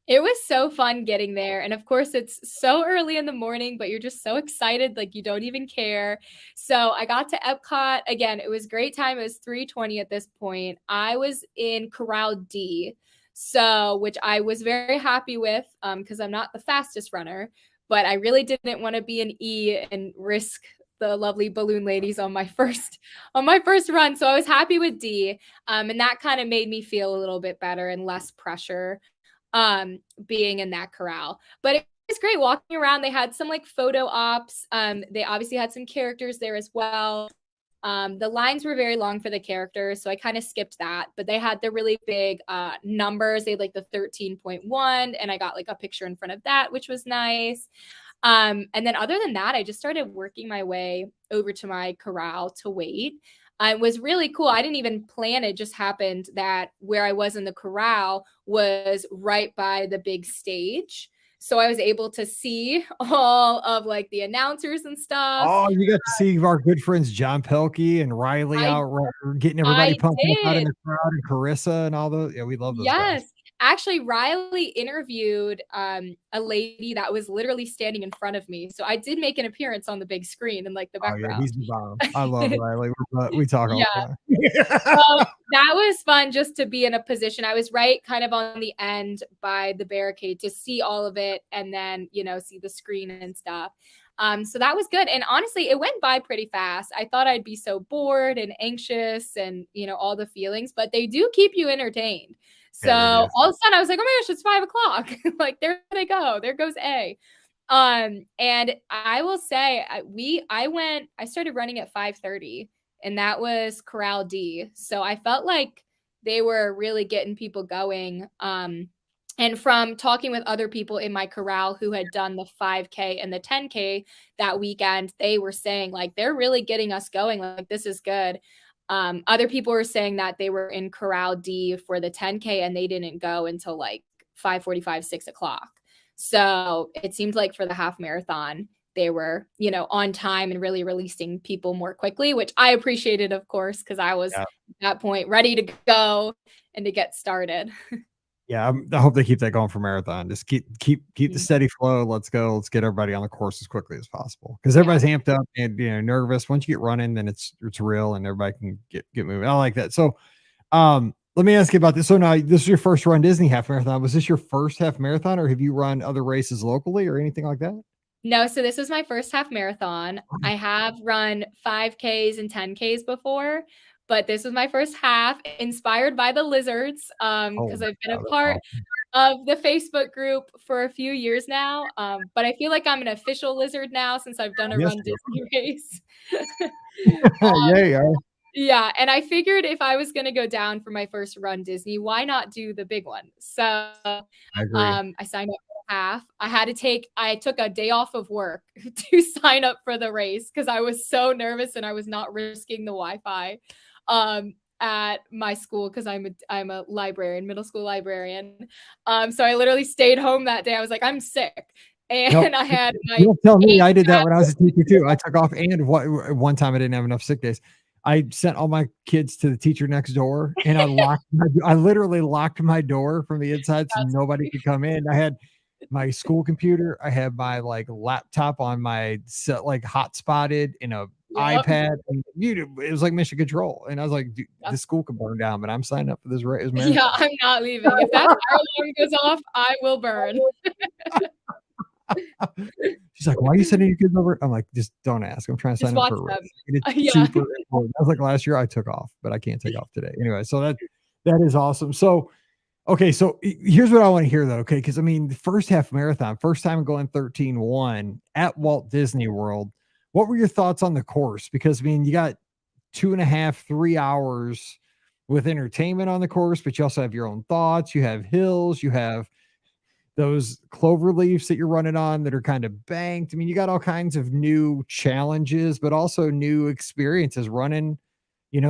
It was so fun getting there. And of course, it's so early in the morning, but you're just so excited, like you don't even care. So I got to Epcot. Again, it was a great time. It was 3:20 at this point. I was in Corral D, which I was very happy with because I'm not the fastest runner, but I really didn't want to be an E and risk the lovely balloon ladies on my first run. So I was happy with D. And that kind of made me feel a little bit better and less pressure being in that corral. But it was great walking around. They had some like photo ops. They obviously had some characters there as well. The lines were very long for the characters, so I kind of skipped that. But they had the really big numbers. They had like the 13.1, and I got like a picture in front of that, which was nice. And then other than that, I just started working my way over to my corral to wait. It was really cool. I didn't even plan it. Just happened that where I was in the corral was right by the big stage. So I was able to see all of like the announcers and stuff. Oh, you got to see our good friends John Pelkey and Riley out getting everybody pumped up out in the crowd, and Carissa and all those. Yeah, we love those guys. Actually, Riley interviewed a lady that was literally standing in front of me. So I did make an appearance on the big screen in like the background. Oh, yeah, he's the bomb. I love Riley. We talk all the time. That was fun just to be in a position. I was right kind of on the end by the barricade to see all of it and then, see the screen and stuff. So that was good. And honestly, it went by pretty fast. I thought I'd be so bored and anxious and, all the feelings, but they do keep you entertained. So all of a sudden I was like, oh my gosh, it's 5:00. Like there they go. There goes A. And I will say I started running at 5:30 and that was Corral D. So I felt like they were really getting people going. And from talking with other people in my corral who had done the 5K and the 10K that weekend, they were saying like, they're really getting us going. Like, this is good. Other people were saying that they were in Corral D for the 10K and they didn't go until like 5:45, 6:00. So it seemed like for the half marathon, they were, on time and really releasing people more quickly, which I appreciated, of course, because I was at that point ready to go and to get started. Yeah, I hope they keep that going for marathon. Just keep the steady flow. Let's go. Let's get everybody on the course as quickly as possible because Yeah. everybody's amped up and nervous. Once you get running, then it's real and everybody can get moving. I like that. So, let me ask you about this. So now this is your first run Disney half marathon. Was this your first half marathon, or have you run other races locally or anything like that? No, so this was my first half marathon. I have run 5Ks and 10Ks before, but this was my first half, inspired by the lizards, Oh, because I've been a wow, that's part awesome. of the Facebook group for a few years now. But I feel like I'm an official lizard now since I've done a Yes, Run you Disney race. are. Yeah. Yeah, and I figured if I was gonna go down for my first Run Disney, why not do the big one? So, I agree. I signed up for half. I took a day off of work to sign up for the race because I was so nervous and I was not risking the Wi-Fi, at my school because I'm a librarian, middle school librarian. So I literally stayed home that day. I was like, "I'm sick." Nope. And I had my You don't tell me. 8 I did that when I was a classes. teacher too. I took off, and one time I didn't have enough sick days. I sent all my kids to the teacher next door, and I literally locked my door from the inside so That's nobody could come in. I had my school computer, I had my like laptop on my set, like hotspotted in a Yep. iPad, and it was like mission control. And I was like, "Dude, Yep. the school can burn down, but I'm signing up for this race Yeah, marathon." I'm not leaving. If that fire alarm goes off, I will burn. She's like, "Why are you sending your kids over?" I'm like, "Just don't ask. I'm trying to Just sign up watch for a them. race. And it's Yeah. super important." I was like, "Last year I took off, but I can't take off today." Anyway, so that is awesome. So, okay, so here's what I want to hear though, okay? Because I mean, the first half marathon, first time going 13-1 at Walt Disney World. What were your thoughts on the course? Because I mean, you got 2.5, 3 hours with entertainment on the course, but you also have your own thoughts. You have hills, you have those clover leaves that you're running on that are kind of banked. I mean, you got all kinds of new challenges, but also new experiences running,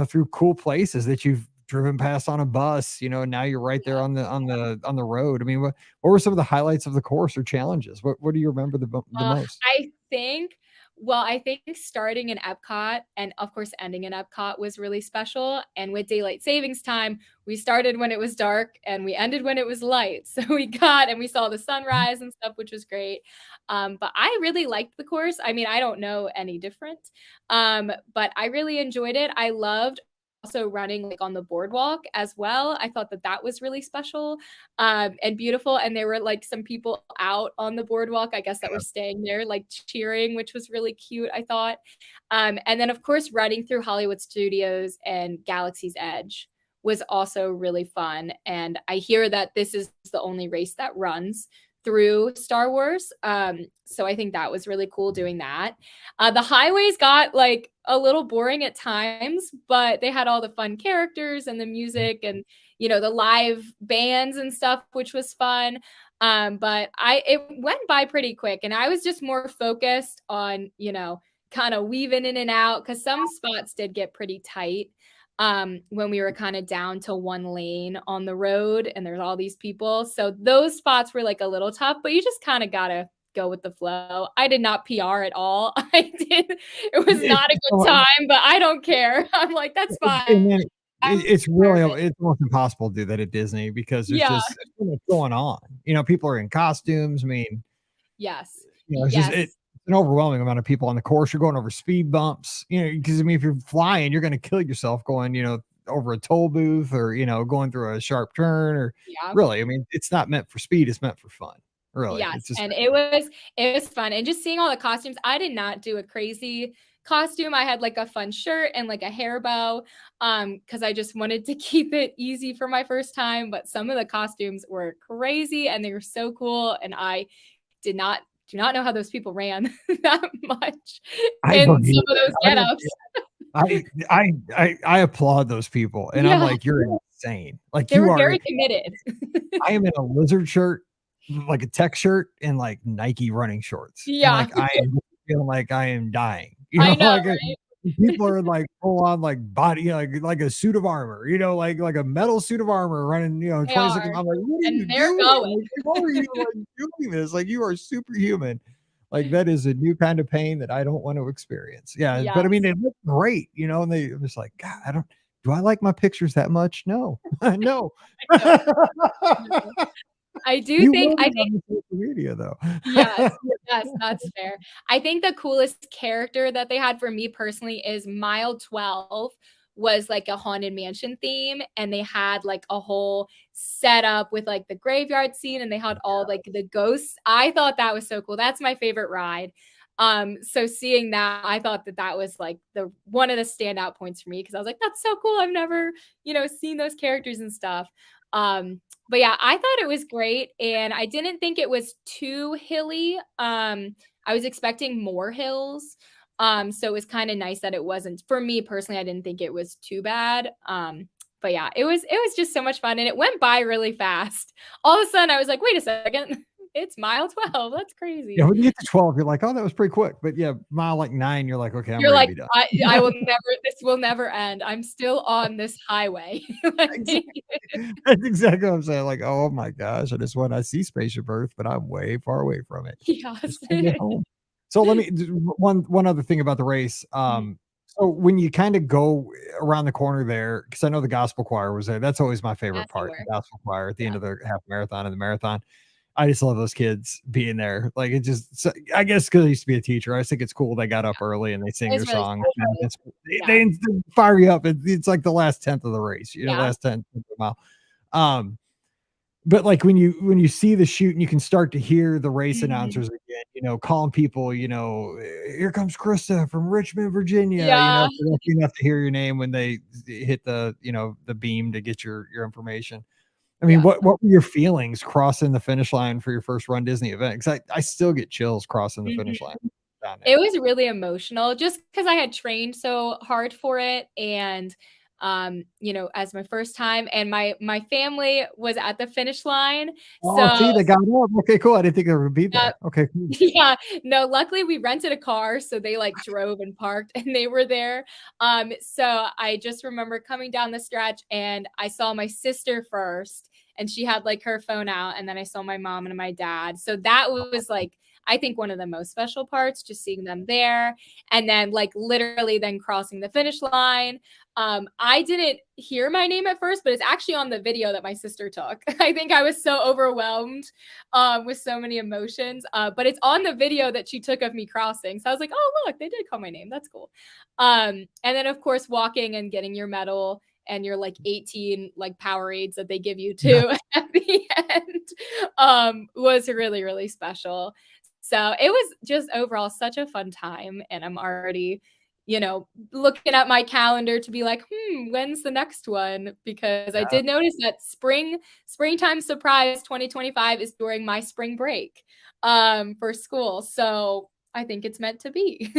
through cool places that you've driven past on a bus, and now you're right there on the road. I mean, what were some of the highlights of the course or challenges? What do you remember the most? I think I think starting in Epcot and of course ending in Epcot was really special. And with daylight savings time, we started when it was dark and we ended when it was light. So we saw the sunrise and stuff, which was great. But I really liked the course. I mean, I don't know any different. But I really enjoyed it. I loved also running like on the boardwalk as well. I thought that that was really special, and beautiful. And there were like some people out on the boardwalk, I guess, that were staying there, like cheering, which was really cute, I thought. And then, of course, running through Hollywood Studios and Galaxy's Edge was also really fun. And I hear that this is the only race that runs through Star Wars. So I think that was really cool doing that. The highways got like a little boring at times, but they had all the fun characters and the music and the live bands and stuff, which was fun. But it went by pretty quick, and I was just more focused on kind of weaving in and out because some spots did get pretty tight, when we were kind of down to one lane on the road and there's all these people. So those spots were like a little tough, but you just kind of gotta go with the flow. I did not PR at all. It was It's not a good time, but I don't care. I'm like, that's fine. and then I'm it's really nervous. it's almost impossible to do that at Disney because there's Yeah. just so much going on. People are in costumes. I mean, Yes. it's just Yes. it's an overwhelming amount of people on the course. You're going over speed bumps, because I mean, if you're flying, you're going to kill yourself going, over a toll booth or going through a sharp turn or Yeah. really. I mean, it's not meant for speed; it's meant for fun. Really, Yes, it's just and it was fun, and just seeing all the costumes. I did not do a crazy costume. I had like a fun shirt and like a hair bow, because I just wanted to keep it easy for my first time. But some of the costumes were crazy, and they were so cool, and I did not do not know how those people ran that much I in believe some of those I don't. get-ups. I applaud those people, and I'm Yeah, like, you're insane. Like they you were are. very committed. I am in a lizard shirt, like a tech shirt, and like Nike running shorts, and Yeah, like I am feeling like I am dying. I know, Like right? people are like full on like body, like a suit of armor, like a metal suit of armor running, They 26. are, I'm like, what are and you they're doing? going. Like, how are you like doing this? Like you are superhuman. Like that is a new kind of pain that I don't want to experience. Yeah, but I mean, Yes. they look great, and they I'm just like, God, I don't. Do I like my pictures that much? No. No. No, no. I do You think want I it think on the social media though. yes, yes, that's fair. I think the coolest character that they had for me personally is Mile 12 was like a haunted mansion theme, and they had like a whole setup with like the graveyard scene, and they had all like the ghosts. I thought that was so cool. That's my favorite ride. So seeing that, I thought that that was like the one of the standout points for me because I was like, that's so cool. I've never, seen those characters and stuff. But yeah, I thought it was great, and I didn't think it was too hilly. I was expecting more hills. So it was kind of nice that it wasn't, for me personally, I didn't think it was too bad. But yeah, it was just so much fun, and it went by really fast. All of a sudden I was like, wait a second, it's mile 12. That's Yeah, crazy. when you get to 12, you're like, "Oh, that was pretty quick." But yeah, mile like 9, you're like, "Okay, I'm You're ready to like, be done." I will never, this will never end. I'm still on this highway. Like, Exactly. That's exactly what I'm saying. Like, "Oh my gosh, I just want I see Spaceship Earth, but I'm way far away from it. yes. Just wanna get home." So let me one other thing about the race. Mhm. So when you kinda go around the corner there, because I know the gospel choir was there. That's always my favorite Yes, they part, the were. gospel choir at the Yeah. end of the half marathon and the marathon. I just love those kids being there. Like, it just so I guess because I used to be a teacher, I just think it's cool they got up early and they sing It's their really song. And special. it's Yeah. they fire you up. It's like the last 10th of the race, Yeah. last 10th of the mile. Um, but like when you see the shoot and you can start to hear the race Mhm. announcers again, calling people, here comes Krista from Richmond, Virginia. Yeah. If they're lucky enough to hear your name when they hit the beam to get your information. I mean, Yeah. what were your feelings crossing the finish line for your first Run Disney event? Because I still get chills crossing the finish Mhm. line down It there. was really emotional just because I had trained so hard for it, and, as my first time, and my family was at the finish line. Oh, So see, they got up. Okay, cool. I didn't think they would be yeah. there. Okay, cool. Yeah, no, luckily we rented a car, so they, like, drove and parked, and they were there. So I just remember coming down the stretch, and I saw my sister first, and she had, like, her phone out, and then I saw my mom and my dad. So that was, like, I think one of the most special parts, just seeing them there, and then, like, literally then crossing the finish line. I didn't hear my name at first, but it's actually on the video that my sister took. I think I was so overwhelmed with so many emotions. But it's on the video that she took of me crossing. So I was like, oh, look, they did call my name. That's cool. And then, of course, walking and getting your medal and your like 18 like Powerades that they give you Yeah. too at the end was really, really special. So it was just overall such a fun time. And I'm already, looking at my calendar to be like, when's the next one? Because I did notice that springtime surprise 2025 is during my spring break for school. So I think it's meant to be.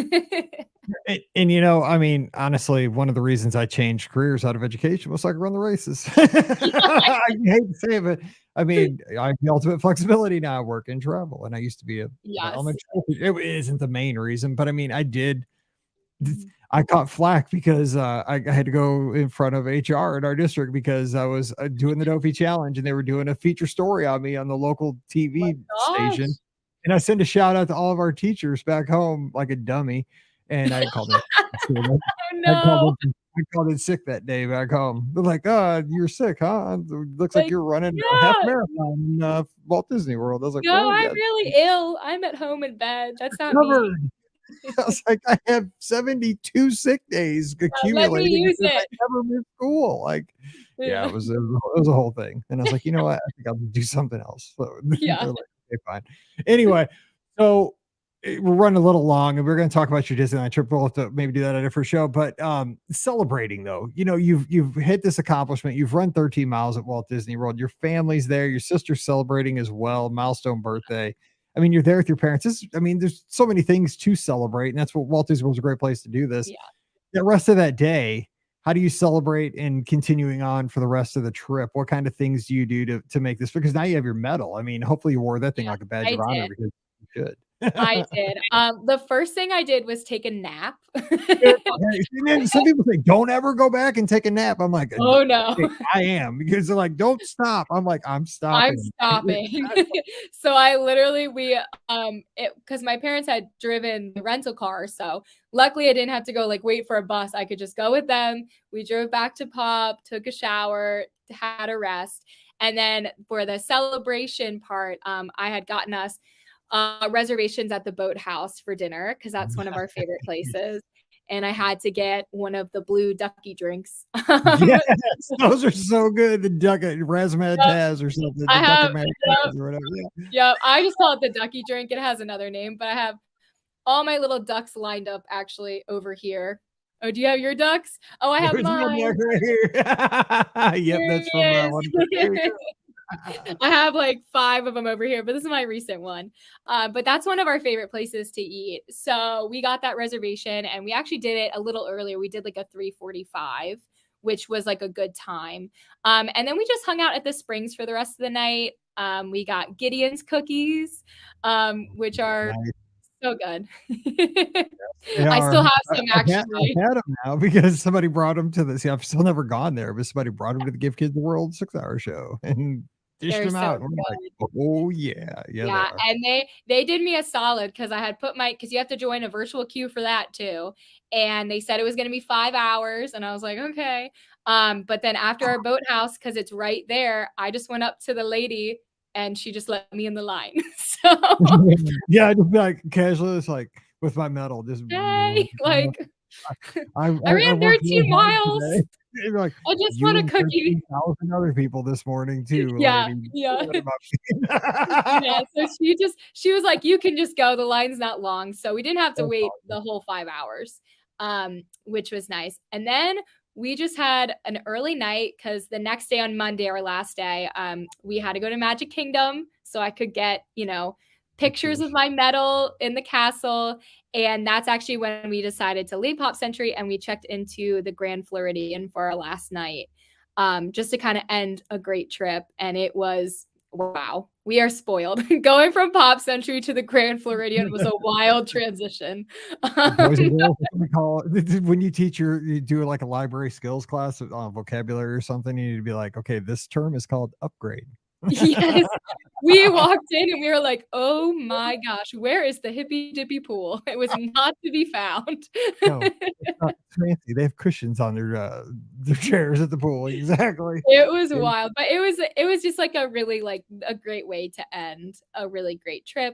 And I mean, honestly, one of the reasons I changed careers out of education was so I could run the races. I hate to say it, but I mean, I have the ultimate flexibility now. I work and travel, and I used to be a Yes. elementary school teacher. It isn't the main reason, but I mean, Mhm. I caught flack because I had to go in front of HR in our district because I was doing the Dopey Challenge and they were doing a feature story on me on the local TV station. Gosh. And I sent a shout out to all of our teachers back home like a dummy. And I called in. Oh I called no. in, I called in sick that day back home. They're like, you're sick, huh? Looks like Like, you're running a half yeah. marathon in Walt Disney World. I was like, No, well, I'm yeah, really ill. I'm at home in bed. That's not me. covered. I was like, I have 72 sick days Let me accumulating use because I it. never missed school. Like, yeah, Yeah. it was a whole thing. And I was like, you know what? I think I'll do something else. So Yeah. they're like, okay, fine. Anyway, so we're running a little long and we're going to talk about your Disneyland trip. We'll have to maybe do that at a different show. But celebrating though, you've hit this accomplishment. You've run 13 miles at Walt Disney World. Your family's there. Your sister's celebrating as well. Milestone birthday. I mean, you're there with your parents. There's so many things to celebrate, and that's what Walt Disney World's a great place to do this. Yeah. The rest of that day, how do you celebrate and continuing on for the rest of the trip? What kind of things do you do to make this? Because now you have your medal. I mean, hopefully you wore that thing Yeah. like a badge I of honor did. because you should. I did. The first thing I did was take a nap. And then some people say, don't ever go back and take a nap. I'm like, Oh, no. okay, I am, because they're like, don't stop. I'm like, I'm I'm stopping. stopping. So I literally because my parents had driven the rental car, so luckily I didn't have to go like wait for a bus. I could just go with them. We drove back to Pop, took a shower, had a rest, and then for the celebration part, I had gotten us reservations at the Boathouse for dinner because that's one of our favorite places. And I had to get one of the blue ducky drinks. Yes, those are so good. The duck razzmatazz or something. The I have, duck or whatever. Yeah. yeah, I just call it the ducky drink. It has another name, but I have all my little ducks lined up actually over here. Oh, do you have your ducks? Oh, I have There's my mine. duck right here. Yep, Here that's he from is. one. There you go. I have like 5 of them over here, but this is my recent one. But that's one of our favorite places to eat. So we got that reservation and we actually did it a little earlier. We did like a 3:45, which was like a good time. And then we just hung out at the Springs for the rest of the night. We got Gideon's cookies, which are Nice. so good. They I are. still have some actually. I've had them now because somebody brought them to this. Yeah, I've still never gone there, but somebody brought them to the Give Kids the World 6-hour show and dished They're them so out. I'm like, good. oh yeah, yeah, they Yeah, are. and they did me a solid because I had put because you have to join a virtual queue for that too. And they said it was going to be 5 hours. And I was like, okay. But then after our boathouse, because it's right there, I just went up to the lady and she just let me in the line. So Yeah, I just be like casually, it's like with my medal, just hey, like I I ran worked really 13 hard miles. today. They're like, I just you want a and cookie. 13,000 other people this morning too, Yeah, lady. yeah. What about Yeah, me? so she was like, "You can just go, the line's not long." So we didn't have to That's wait awesome. the whole 5 hours, which was nice. And then we just had an early night because the next day on Monday, our last day, we had to go to Magic Kingdom so I could get, pictures of Pictures. my medal in the castle. And that's actually when we decided to leave Pop Century and we checked into the Grand Floridian for our last night, just to kind of end a great trip. And it was wow, we are spoiled. Going from Pop Century to the Grand Floridian was a wild transition. Boys and girls, what we call it. When you you do like a library skills class, vocabulary or something, you need to be like, okay, this term is called upgrade. Yes, we walked in and we were like, oh my gosh, where is the hippy dippy pool? It was not to be found. No, it's not fancy. They have cushions on their chairs at the pool. Exactly. It was wild, but it was just like a really like a great way to end a really great trip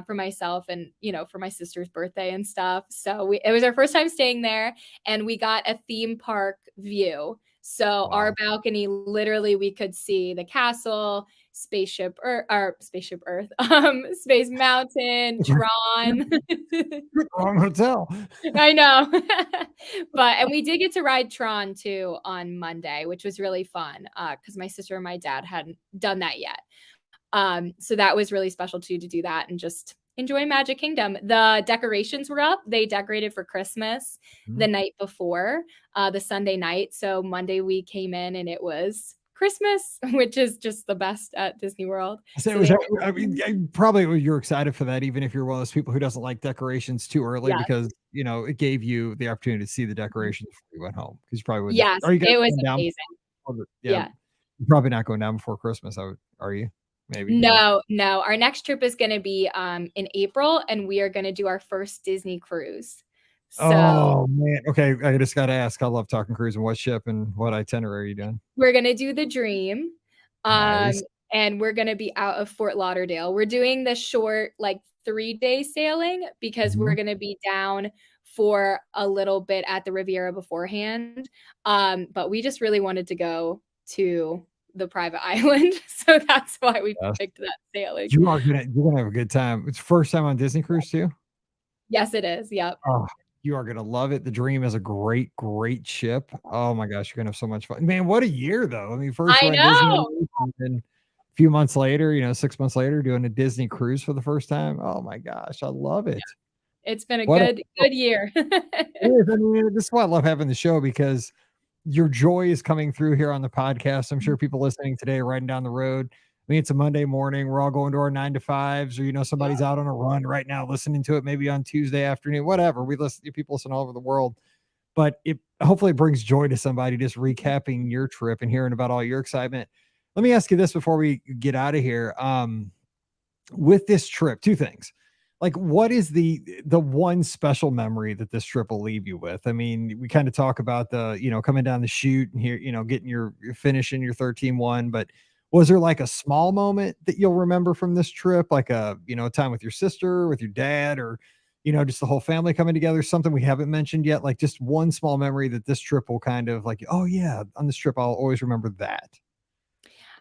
for myself and for my sister's birthday and stuff. So it was our first time staying there, and we got a theme park view. So our Wow. balcony, literally, we could see the castle, spaceship or spaceship Earth, Space Mountain, Tron. Wrong hotel. I know. And we did get to ride Tron too on Monday, which was really fun because my sister and my dad hadn't done that yet. So that was really special too to do that and just enjoy Magic Kingdom. The decorations were up. They decorated for Christmas the night before, the Sunday night. So Monday we came in and it was Christmas, which is just the best at Disney World. So So was they that, I mean, probably you're excited for that, even if you're one of those people who doesn't like decorations too early, yeah. because it gave you the opportunity to see the decorations before you went home. Because you probably wouldn't. Yes, Are you guys it was going down? amazing. Yeah, Yeah. you're probably not going down before Christmas. Are you? Maybe no. No. Our next trip is gonna be, in April, and we are gonna do our first Disney cruise. So, Oh man. Okay, I just got to ask. I love talking cruising. What ship and what itinerary are you doing? we're gonna do the Dream, um, Nice. and we're gonna be out of Fort Lauderdale. We're doing the short, like, 3-day sailing because we're Mhm. gonna be down for a little bit at the Riviera beforehand, but we just really wanted to go to the private island, so that's why we Yes. picked that sailing. You're gonna have a good time. It's first time on Disney Cruise too. Yes, it is, yep. Oh, you are gonna love it. The Dream is a great, great ship. Oh my gosh, you're gonna have so much fun. Man, what a year though. I mean, first I you're on Disney, know! and then a few months later, 6 months later, doing a Disney cruise for the first time. Oh my gosh, I love it. It's been a What a good year. it is. I mean, this is why I love having the show, because your joy is coming through here on the podcast. I'm sure people listening today are riding down the road. I mean, it's a Monday morning. We're all going to our 9 to 5s, or, Yeah. somebody's out on a run right now listening to it, maybe on Tuesday afternoon, whatever. People listen all over the world, but it hopefully brings joy to somebody just recapping your trip and hearing about all your excitement. Let me ask you this before we get out of here. With this trip, two things. Like, what is the one special memory that this trip will leave you with? I mean, we kind of talk about the, coming down the chute and here, getting your finishing your 13-1, but was there like a small moment that you'll remember from this trip, like a, time with your sister, with your dad, or, just the whole family coming together, something we haven't mentioned yet, like just one small memory that this trip will kind of like, oh yeah, on this trip I'll always remember that.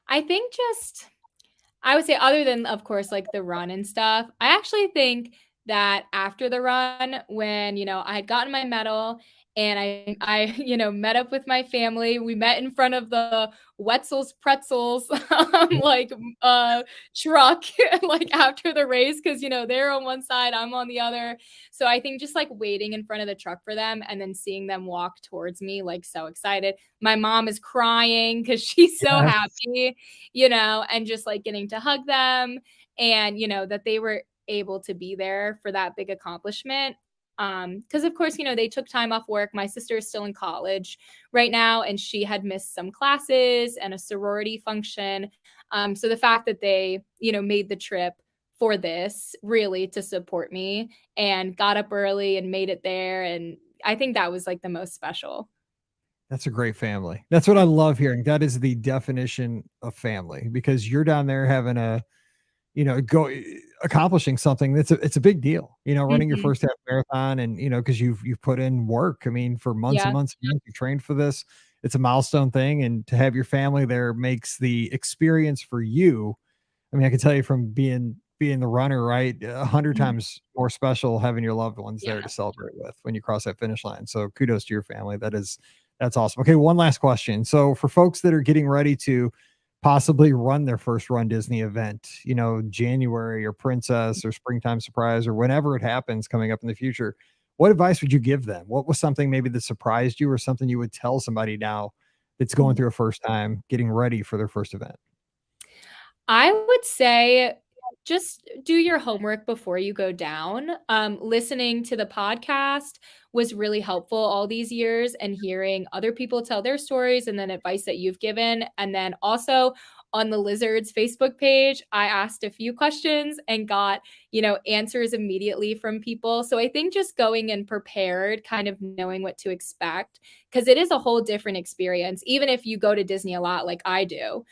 I think just I would say other than, of course, like the run and stuff, I actually think that after the run, when, I had gotten my medal and I met up with my family, we met in front of the Wetzel's Pretzels, like, truck, like after the race, because, they're on one side, I'm on the other. So I think just like waiting in front of the truck for them and then seeing them walk towards me, like so excited. My mom is crying because she's so Yes. happy, and just like getting to hug them and, that they were able to be there for that big accomplishment. Because of course, they took time off work. My sister is still in college right now, and she had missed some classes and a sorority function. So the fact that they, made the trip for this really to support me and got up early and made it there. And I think that was like the most special. That's a great family. That's what I love hearing. That is the definition of family, because you're down there having a, go accomplishing something it's a big deal, running your Mhm. first half marathon, and, because you've put in work. I mean, for months and Yeah. months and months, you trained for this. It's a milestone thing, and to have your family there makes the experience for you. I mean, I can tell you from being the runner, right? 100 Mhm. times more special having your loved ones Yeah. there to celebrate with when you cross that finish line. So kudos to your family. That's awesome. Okay, one last question. So for folks that are getting ready to possibly run their first Run Disney event, January or Princess or Springtime Surprise or whenever it happens coming up in the future, what advice would you give them? What was something maybe that surprised you, or something you would tell somebody now that's going Mhm. through a first time getting ready for their first event? I would say just do your homework before you go down. Listening to the podcast was really helpful all these years, and hearing other people tell their stories and then advice that you've given. And then also on the Lizards Facebook page, I asked a few questions and got, answers immediately from people. So I think just going in prepared, kind of knowing what to expect, because it is a whole different experience, even if you go to Disney a lot like I do.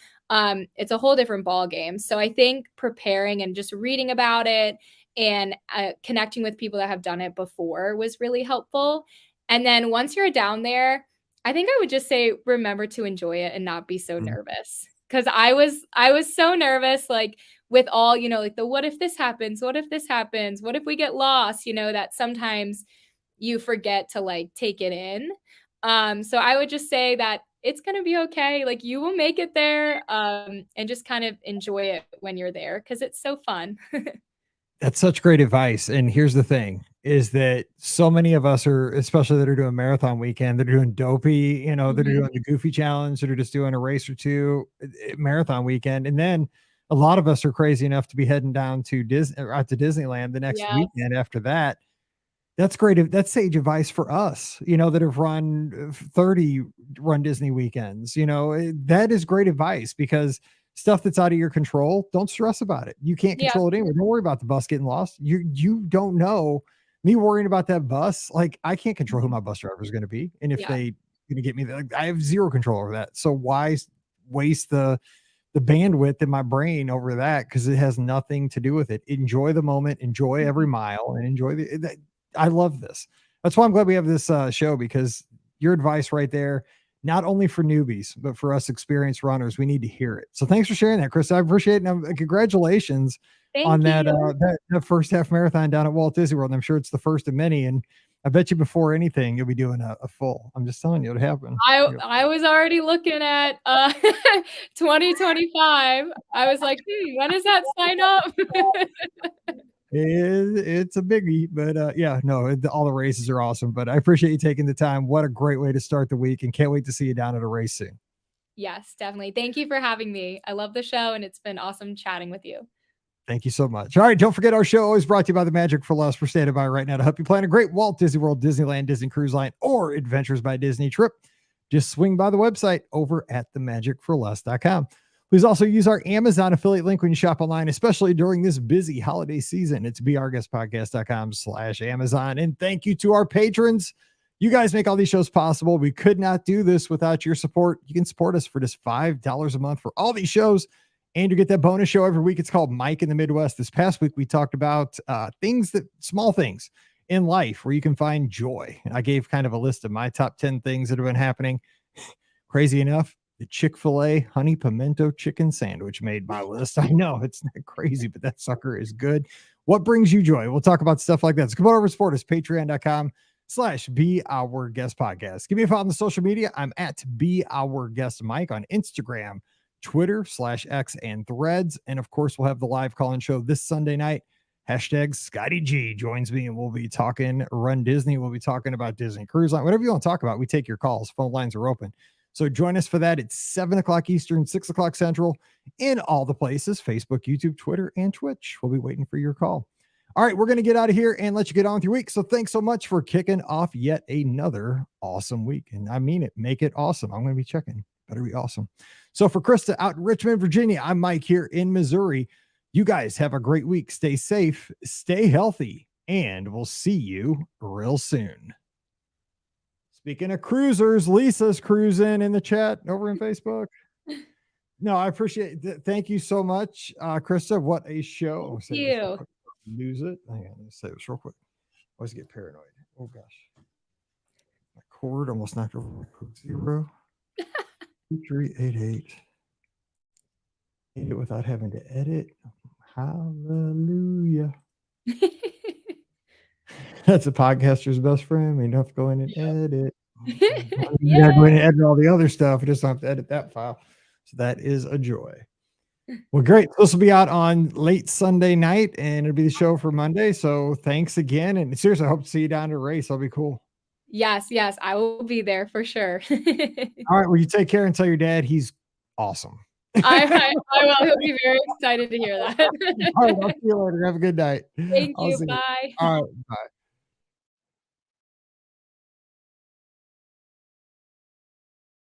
It's a whole different ball game. So I think preparing and just reading about it and connecting with people that have done it before was really helpful. And then once you're down there, I think I would just say remember to enjoy it and not be so Mm. nervous. Cause I was so nervous, like with all, like the what if this happens? What if this happens? What if we get lost? That sometimes you forget to like take it in. So I would just say that it's going to be okay. Like you will make it there, and just kind of enjoy it when you're there because it's so fun. That's such great advice. And here's the thing is that so many of us are, especially that are doing marathon weekend, that are doing dopey, that are Mhm. doing the goofy challenge, that are just doing a race or two marathon weekend. And then a lot of us are crazy enough to be heading down to Disney or out to Disneyland the next Yes. weekend after that. That's great. That's sage advice for us, that have run 30 Run Disney weekends. That is great advice, because stuff that's out of your control, don't stress about it. You can't Yeah. control it anyway. Don't worry about the bus getting lost. You don't know. Me worrying about that bus, like I can't control who Mhm. my bus driver is going to be, and if Yeah. they going to get me, like, I have zero control over that. So why waste the bandwidth in my brain over that, because it has nothing to do with it. Enjoy the moment, enjoy every Mhm. mile, and enjoy I love this. That's why I'm glad we have this show, because your advice right there, not only for newbies, but for us experienced runners, we need to hear it. So thanks for sharing that, Chris. I appreciate it. And congratulations on Thank you. that first half marathon down at Walt Disney World. And I'm sure it's the first of many. And I bet you before anything, you'll be doing a full. I'm just telling you, it'll happen. I was already looking at 2025. I was like, when is that sign up? It's a biggie, but yeah, no, all the races are awesome. But I appreciate you taking the time. What a great way to start the week, and can't wait to see you down at a race soon. Yes, definitely. Thank you for having me. I love the show, and it's been awesome chatting with you. Thank you so much. All right. Don't forget our show always brought to you by the Magic for Less. We're standing by right now to help you plan a great Walt Disney World, Disneyland, Disney Cruise Line, or Adventures by Disney trip. Just swing by the website over at themagicforless.com. Please also use our Amazon affiliate link when you shop online, especially during this busy holiday season. It's beourguestpodcast.com/Amazon. And thank you to our patrons. You guys make all these shows possible. We could not do this without your support. You can support us for just $5 a month for all these shows. And you get that bonus show every week. It's called Mike in the Midwest. This past week, we talked about small things in life where you can find joy. And I gave kind of a list of my top 10 things that have been happening. Crazy enough, the Chick-fil-A honey pimento chicken sandwich made my list. I know it's not crazy, but that sucker is good. What brings you joy? We'll talk about stuff like that. So come on over and support us, patreon.com/beourguestpodcast. Give me a follow on the social media. I'm at beourguestmike on Instagram, Twitter /X and Threads. And of course, we'll have the live call-in show this Sunday night. #Scotty G joins me and we'll be talking Run Disney. We'll be talking about Disney Cruise Line, whatever you want to talk about. We take your calls. Phone lines are open. So join us for that. It's 7:00 Eastern, 6:00 Central in all the places, Facebook, YouTube, Twitter, and Twitch. We'll be waiting for your call. All right, we're going to get out of here and let you get on with your week. So thanks so much for kicking off yet another awesome week. And I mean it. Make it awesome. I'm going to be checking. Better be awesome. So for Krista out in Richmond, Virginia, I'm Mike here in Missouri. You guys have a great week. Stay safe, stay healthy, and we'll see you real soon. Speaking of cruisers, Lisa's cruising in the chat over in Facebook. No, I appreciate it. Thank you so much, Krista. What a show. Thank you. Lose it. Hang on, let me say this real quick. I always get paranoid. Oh gosh. My cord almost knocked over my code 0. 2388. Edit without having to edit. Hallelujah. That's a podcaster's best friend. You don't have to go in and edit. You got to go in and edit all the other stuff. You just don't have to edit that file. So that is a joy. Well, great. This will be out on late Sunday night, and it'll be the show for Monday. So thanks again. And seriously, I hope to see you down to race. That'll be cool. Yes, I will be there for sure. All right. Well, you take care and tell your dad he's awesome. I will. He'll be very excited to hear that. All right. I'll see you later. Have a good night. Thank you. Bye. All right. Bye.